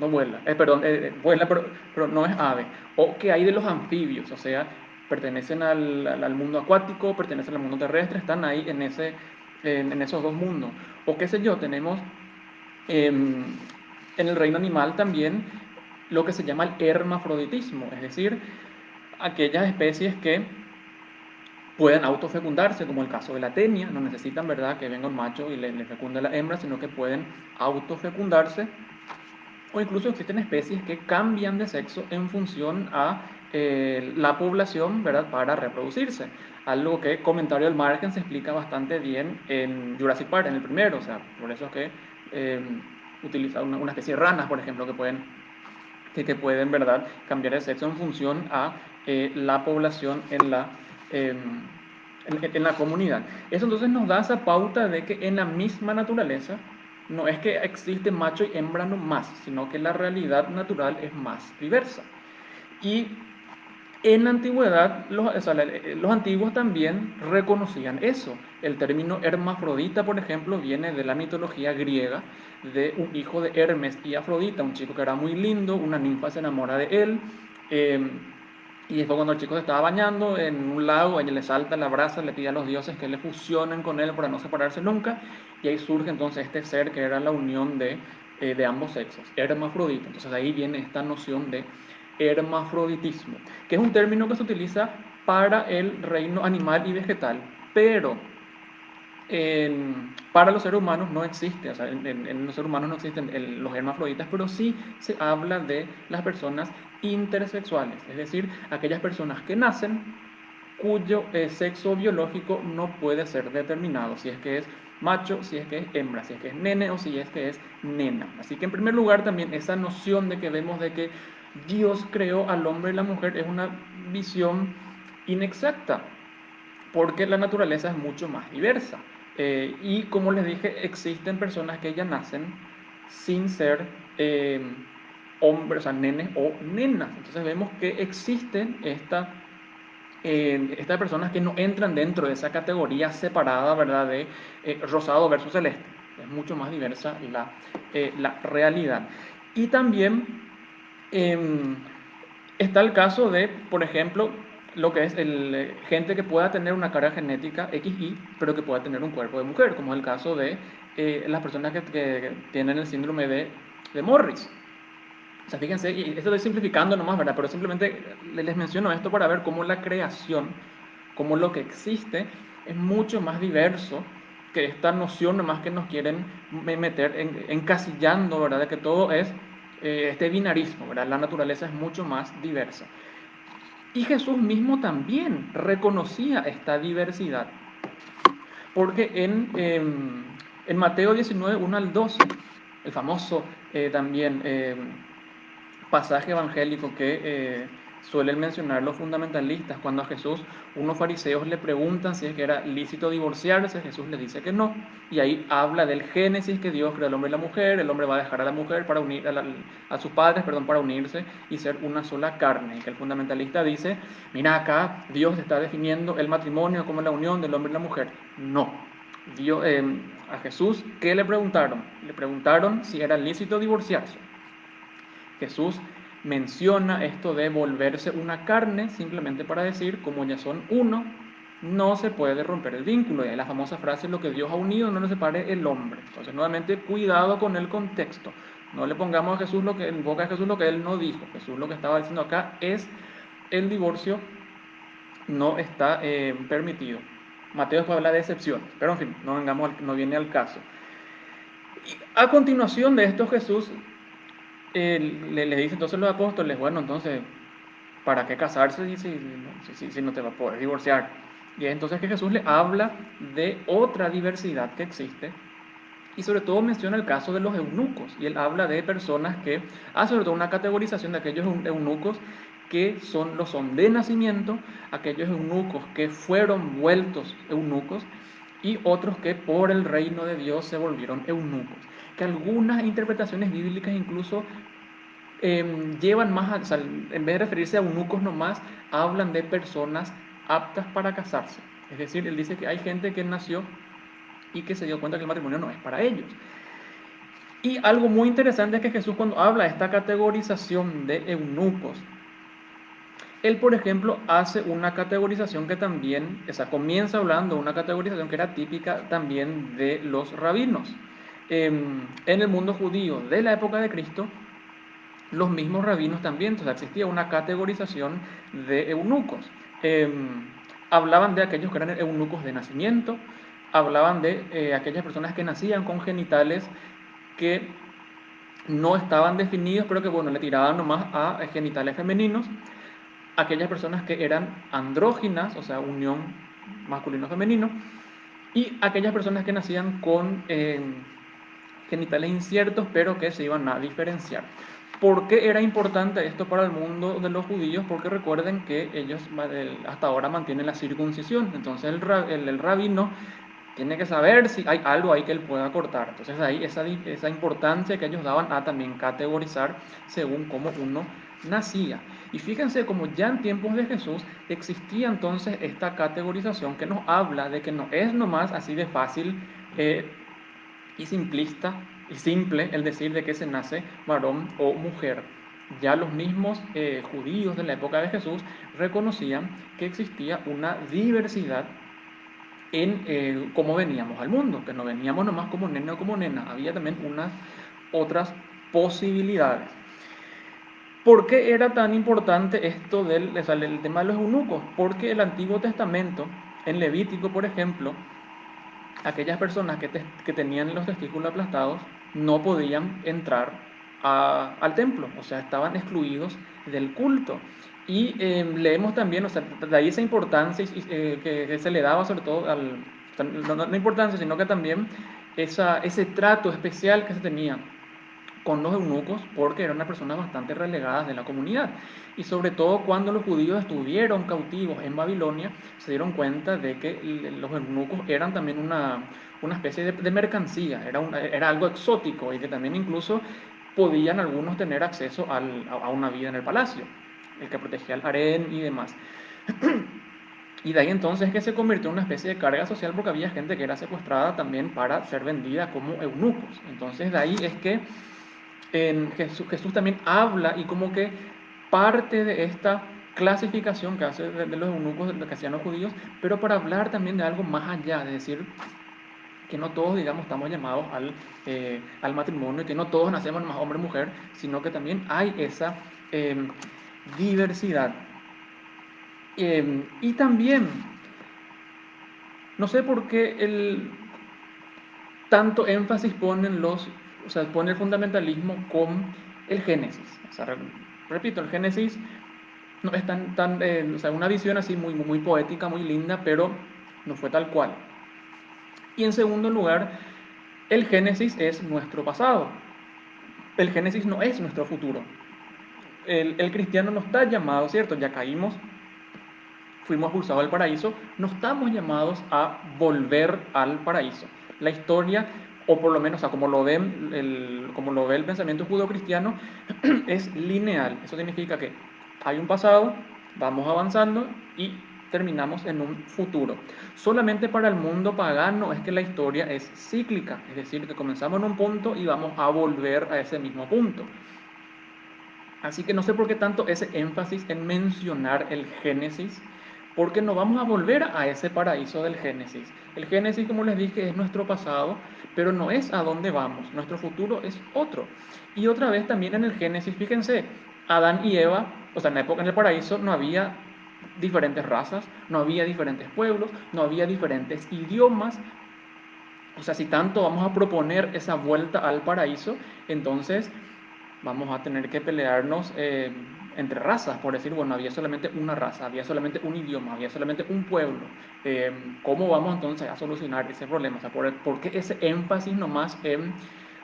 no vuela, perdón, vuela pero no es ave. O que hay de los anfibios, o sea, pertenecen al mundo acuático, pertenecen al mundo terrestre, están ahí en esos dos mundos. O qué sé yo, tenemos en el reino animal también lo que se llama el hermafroditismo, es decir, aquellas especies que pueden autofecundarse, como el caso de la tenia, no necesitan, ¿verdad?, que venga un macho y le fecunde a la hembra, sino que pueden autofecundarse. O incluso existen especies que cambian de sexo en función a la población, ¿verdad?, para reproducirse. Algo que, comentario al margen, se explica bastante bien en Jurassic Park, en el primero. O sea, por eso es que eh, utiliza una especie de ranas, por ejemplo, que pueden, ¿verdad?, cambiar de sexo en función a la población en la comunidad. Eso entonces nos da esa pauta de que en la misma naturaleza no es que existe macho y hembra no más, sino que la realidad natural es más diversa. Y en la antigüedad, los antiguos también reconocían eso. El término hermafrodita, por ejemplo, viene de la mitología griega, de un hijo de Hermes y Afrodita, un chico que era muy lindo, una ninfa se enamora de él, eh, y después cuando el chico se estaba bañando en un lago, ella le salta, la abraza, le pide a los dioses que le fusionen con él para no separarse nunca, y ahí surge entonces este ser que era la unión de ambos sexos, hermafrodita. Entonces ahí viene esta noción de hermafroditismo, que es un término que se utiliza para el reino animal y vegetal, pero para los seres humanos no existe, o sea, en los seres humanos no existen los hermafroditas, pero sí se habla de las personas intersexuales, es decir, aquellas personas que nacen cuyo sexo biológico no puede ser determinado, si es que es macho, si es que es hembra, si es que es nene o si es que es nena. Así que en primer lugar también esa noción de que vemos de que Dios creó al hombre y la mujer es una visión inexacta. porque la naturaleza es mucho más diversa. Y como les dije, existen personas que ya nacen sin ser eh, hombres, o sea, nenes o nenas. Entonces vemos que existen estas personas que no entran dentro de esa categoría separada, ¿verdad?, de rosado versus celeste. Es mucho más diversa la realidad. Y también eh, está el caso de, por ejemplo, lo que es gente que pueda tener una carga genética XY, pero que pueda tener un cuerpo de mujer, como es el caso de las personas que tienen el síndrome de Morris. O sea, fíjense, y esto estoy simplificando nomás, ¿verdad? Pero simplemente les menciono esto para ver cómo la creación, cómo lo que existe, es mucho más diverso que esta noción nomás que nos quieren meter encasillando, ¿verdad? De que todo es este binarismo, ¿verdad? La naturaleza es mucho más diversa. Y Jesús mismo también reconocía esta diversidad, porque en Mateo 19, 1 al 12, el famoso también pasaje evangélico que suelen mencionar los fundamentalistas, cuando a Jesús unos fariseos le preguntan si es que era lícito divorciarse, Jesús les dice que no, y ahí habla del Génesis, que Dios creó al hombre y la mujer, el hombre va a dejar a la mujer para unir a sus padres, perdón, para unirse y ser una sola carne, y que el fundamentalista dice, mira acá, Dios está definiendo el matrimonio como la unión del hombre y la mujer. No. Dios, a Jesús, ¿qué le preguntaron? Le preguntaron si era lícito divorciarse. Jesús menciona esto de volverse una carne simplemente para decir, como ya son uno, no se puede romper el vínculo. Y la famosa frase, lo que Dios ha unido no lo separe el hombre. Entonces, nuevamente, cuidado con el contexto. No le pongamos a Jesús en boca de Jesús lo que él no dijo. Jesús lo que estaba diciendo acá es el divorcio no está permitido. Mateo después habla de excepciones, pero en fin, no viene al caso. Y a continuación de esto Jesús le dice entonces a los apóstoles, bueno, entonces, ¿para qué casarse si no te vas a poder divorciar? Y es entonces que Jesús le habla de otra diversidad que existe y sobre todo menciona el caso de los eunucos. Y él habla de personas que, sobre todo una categorización de aquellos eunucos que lo son de nacimiento, aquellos eunucos que fueron vueltos eunucos y otros que por el reino de Dios se volvieron eunucos. Que algunas interpretaciones bíblicas incluso llevan más, o sea, en vez de referirse a eunucos nomás, hablan de personas aptas para casarse. Es decir, él dice que hay gente que nació y que se dio cuenta que el matrimonio no es para ellos. Y algo muy interesante es que Jesús, cuando habla de esta categorización de eunucos, él, por ejemplo, hace una categorización que también, o sea, comienza hablando de una categorización que era típica también de los rabinos. En el mundo judío de la época de Cristo, los mismos rabinos también, o sea, existía una categorización de eunucos. Hablaban de aquellos que eran eunucos de nacimiento, hablaban de aquellas personas que nacían con genitales que no estaban definidos, pero que, bueno, le tiraban nomás a genitales femeninos, aquellas personas que eran andróginas, o sea, unión masculino-femenino, y aquellas personas que nacían con genitales inciertos, pero que se iban a diferenciar. ¿Por qué era importante esto para el mundo de los judíos? Porque recuerden que ellos hasta ahora mantienen la circuncisión, entonces el rabino tiene que saber si hay algo ahí que él pueda cortar. Entonces ahí esa importancia que ellos daban a también categorizar según cómo uno nacía. Y fíjense como ya en tiempos de Jesús existía entonces esta categorización que nos habla de que no es nomás así de fácil y simplista y simple el decir de que se nace varón o mujer. Ya los mismos judíos de la época de Jesús reconocían que existía una diversidad en cómo veníamos al mundo, que no veníamos nomás como nene o como nena, había también unas otras posibilidades. ¿Por qué era tan importante esto del tema de los eunucos? Porque el Antiguo Testamento, en Levítico, por ejemplo, aquellas personas que tenían los testículos aplastados no podían entrar al templo, o sea, estaban excluidos del culto. Y leemos también, o sea, de ahí esa importancia que se le daba sobre todo no importancia, sino que también ese trato especial que se tenía con los eunucos porque eran unas personas bastante relegadas de la comunidad. Y sobre todo cuando los judíos estuvieron cautivos en Babilonia, se dieron cuenta de que los eunucos eran también una especie de mercancía, era algo exótico y que también incluso podían algunos tener acceso a una vida en el palacio, el que protegía al harén y demás. Y de ahí entonces que se convirtió en una especie de carga social porque había gente que era secuestrada también para ser vendida como eunucos. Entonces de ahí es que Jesús también habla y como que parte de esta clasificación que hace de los eunucos, de lo que hacían los judíos, pero para hablar también de algo más allá, es decir, que no todos, digamos, estamos llamados al matrimonio, que no todos nacemos más hombre y mujer, sino que también hay esa eh, diversidad. Y también, no sé por qué tanto énfasis ponen o sea, pone el fundamentalismo con el Génesis. O sea, repito, el Génesis no es o sea, una visión así muy poética, muy linda, pero no fue tal cual. Y en segundo lugar, el Génesis es nuestro pasado. El Génesis no es nuestro futuro. El cristiano no está llamado, ¿cierto? Ya caímos, fuimos expulsados del paraíso, no estamos llamados a volver al paraíso. La historia, o por lo menos, o sea, como lo ve el pensamiento judeocristiano, es lineal. Eso significa que hay un pasado, vamos avanzando y terminamos en un futuro. Solamente para el mundo pagano es que la historia es cíclica, es decir, que comenzamos en un punto y vamos a volver a ese mismo punto. Así que no sé por qué tanto ese énfasis en mencionar el Génesis, porque no vamos a volver a ese paraíso del Génesis. El Génesis, como les dije, es nuestro pasado, pero no es a dónde vamos. Nuestro futuro es otro. Y otra vez también en el Génesis, fíjense, Adán y Eva, o sea, en la época en el paraíso no había diferentes razas, no había diferentes pueblos, no había diferentes idiomas. O sea, si tanto vamos a proponer esa vuelta al paraíso, entonces vamos a tener que pelearnos entre razas, por decir, bueno, había solamente una raza, había solamente un idioma, había solamente un pueblo. ¿Cómo vamos entonces a solucionar ese problema? O sea, ¿por qué ese énfasis nomás en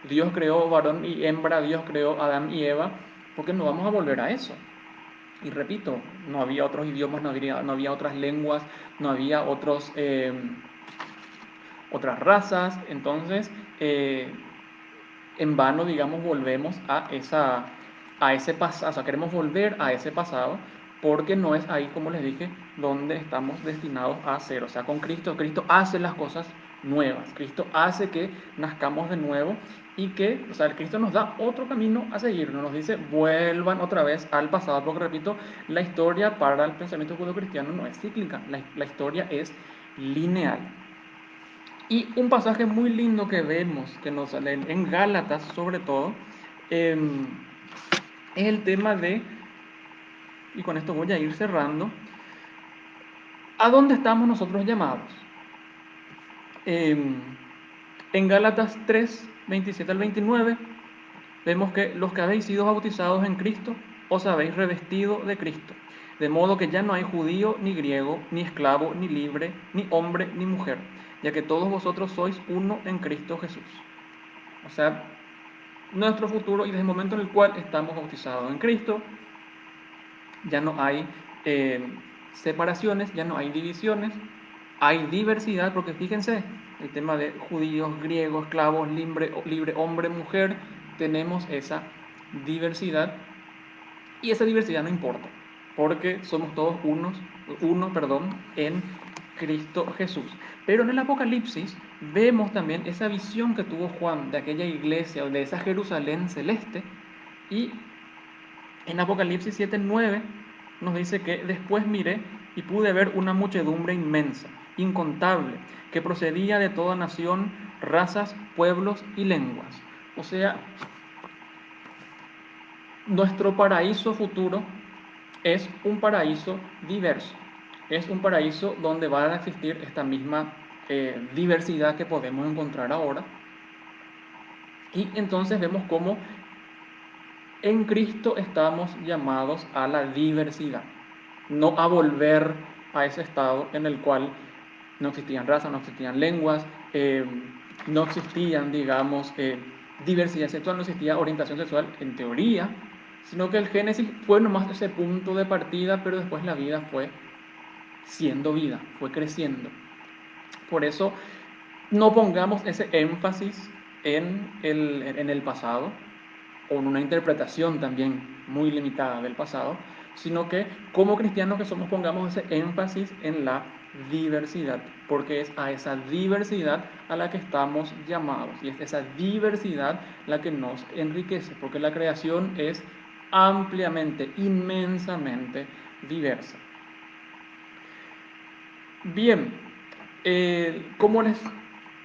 Dios creó varón y hembra, Dios creó Adán y Eva? Porque no vamos a volver a eso. Y repito, no había otros idiomas, no había otras lenguas, no había otras razas, entonces en vano, digamos, volvemos a ese pasado, o sea, queremos volver a ese pasado porque no es ahí, como les dije, donde estamos destinados a ser. O sea, con Cristo, Cristo hace las cosas nuevas, Cristo hace que nazcamos de nuevo y que, o sea, el Cristo nos da otro camino a seguir, no nos dice vuelvan otra vez al pasado, porque repito, la historia para el pensamiento judeocristiano no es cíclica, la historia es lineal. Y un pasaje muy lindo que vemos, que nos sale en Gálatas sobre todo, es el tema y con esto voy a ir cerrando, ¿a dónde estamos nosotros llamados? En Gálatas 3, 27 al 29, vemos que los que habéis sido bautizados en Cristo, os habéis revestido de Cristo. De modo que ya no hay judío, ni griego, ni esclavo, ni libre, ni hombre, ni mujer, ya que todos vosotros sois uno en Cristo Jesús. O sea, nuestro futuro y desde el momento en el cual estamos bautizados en Cristo, ya no hay separaciones, ya no hay divisiones, hay diversidad, porque fíjense, el tema de judíos, griegos, esclavos, libre hombre, mujer, tenemos esa diversidad y esa diversidad no importa, porque somos todos uno, en Cristo Jesús. Pero en el Apocalipsis vemos también esa visión que tuvo Juan de aquella iglesia, de esa Jerusalén celeste, y en Apocalipsis 7:9 nos dice que después miré y pude ver una muchedumbre inmensa, incontable, que procedía de toda nación, razas, pueblos y lenguas. O sea, nuestro paraíso futuro es un paraíso diverso, es un paraíso donde va a existir esta misma diversidad que podemos encontrar ahora. Y entonces vemos cómo en Cristo estamos llamados a la diversidad, no a volver a ese estado en el cual no existían razas, no existían lenguas, no existían, digamos, diversidad sexual, no existía orientación sexual en teoría, sino que el Génesis fue nomás ese punto de partida, pero después la vida fue siendo vida, fue creciendo. Por eso no pongamos ese énfasis en el pasado, o en una interpretación también muy limitada del pasado, sino que como cristianos que somos pongamos ese énfasis en la diversidad, porque es a esa diversidad a la que estamos llamados y es esa diversidad la que nos enriquece, porque la creación es ampliamente, inmensamente diversa. Bien, como les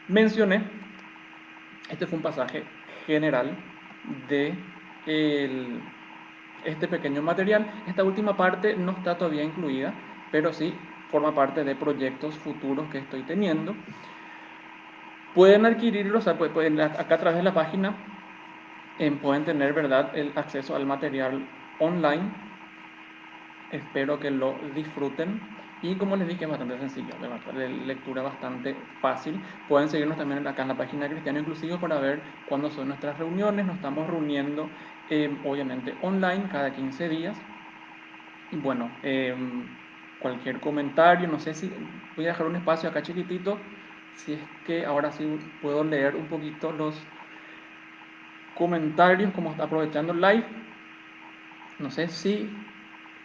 mencioné, este fue un pasaje general de este pequeño material. Esta última parte no está todavía incluida, pero sí forma parte de proyectos futuros que estoy teniendo. Pueden adquirirlos, o sea, acá a través de la página pueden tener, ¿verdad?, el acceso al material online. Espero que lo disfruten. Y como les dije, es bastante sencillo, de lectura bastante fácil. Pueden seguirnos también acá en la página de Cristiano Inclusivo para ver cuándo son nuestras reuniones. Nos estamos reuniendo, obviamente, online cada 15 días. Y bueno, cualquier comentario, no sé si voy a dejar un espacio acá chiquitito, si es que ahora sí puedo leer un poquito los comentarios, como está aprovechando el live. No sé si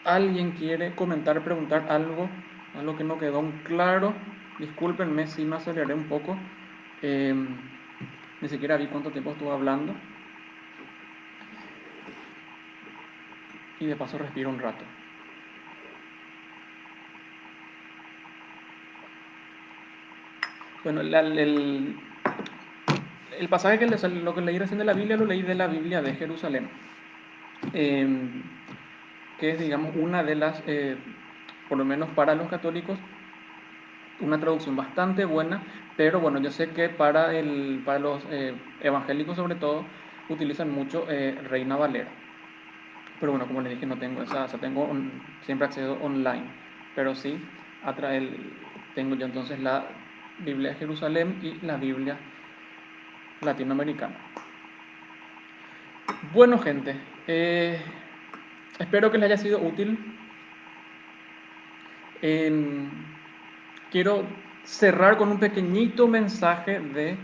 alguien quiere comentar, preguntar algo que no quedó claro. Discúlpenme si me aceleré un poco. Ni siquiera vi cuánto tiempo estuve hablando. Y de paso respiro un rato. Bueno, el pasaje lo que leí recién de la Biblia, lo leí de la Biblia de Jerusalén. Que es, digamos, una de las, por lo menos para los católicos, una traducción bastante buena, pero bueno, yo sé que para los evangélicos sobre todo, utilizan mucho Reina Valera. Pero bueno, como les dije, no tengo esa, o sea, siempre accedo online, pero sí, tengo yo entonces la Biblia de Jerusalén y la Biblia latinoamericana. Bueno, gente, espero que les haya sido útil. Quiero cerrar con un pequeñito mensaje de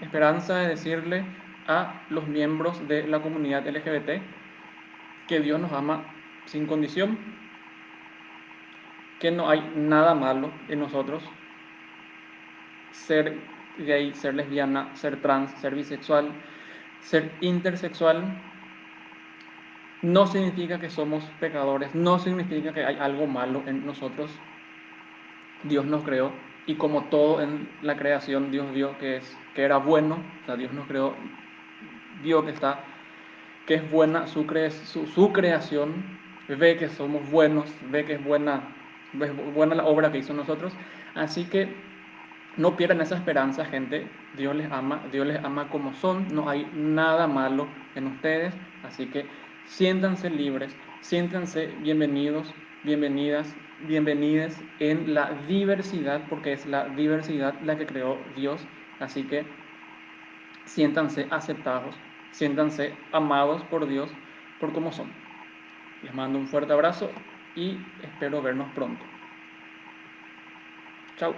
esperanza, de decirle a los miembros de la comunidad LGBT que Dios nos ama sin condición, que no hay nada malo en nosotros, ser gay, ser lesbiana, ser trans, ser bisexual, ser intersexual, no significa que somos pecadores, no significa que hay algo malo en nosotros. Dios nos creó y como todo en la creación, Dios vio que era bueno, o sea, Dios nos creó, vio que es buena su creación, ve que somos buenos, ve que es buena la obra que hizo en nosotros, así que no pierdan esa esperanza, gente. Dios les ama como son, no hay nada malo en ustedes, así que siéntanse libres, siéntanse bienvenidos, bienvenidas en la diversidad, porque es la diversidad la que creó Dios, así que siéntanse aceptados, siéntanse amados por Dios por como son. Les mando un fuerte abrazo y espero vernos pronto. Chao.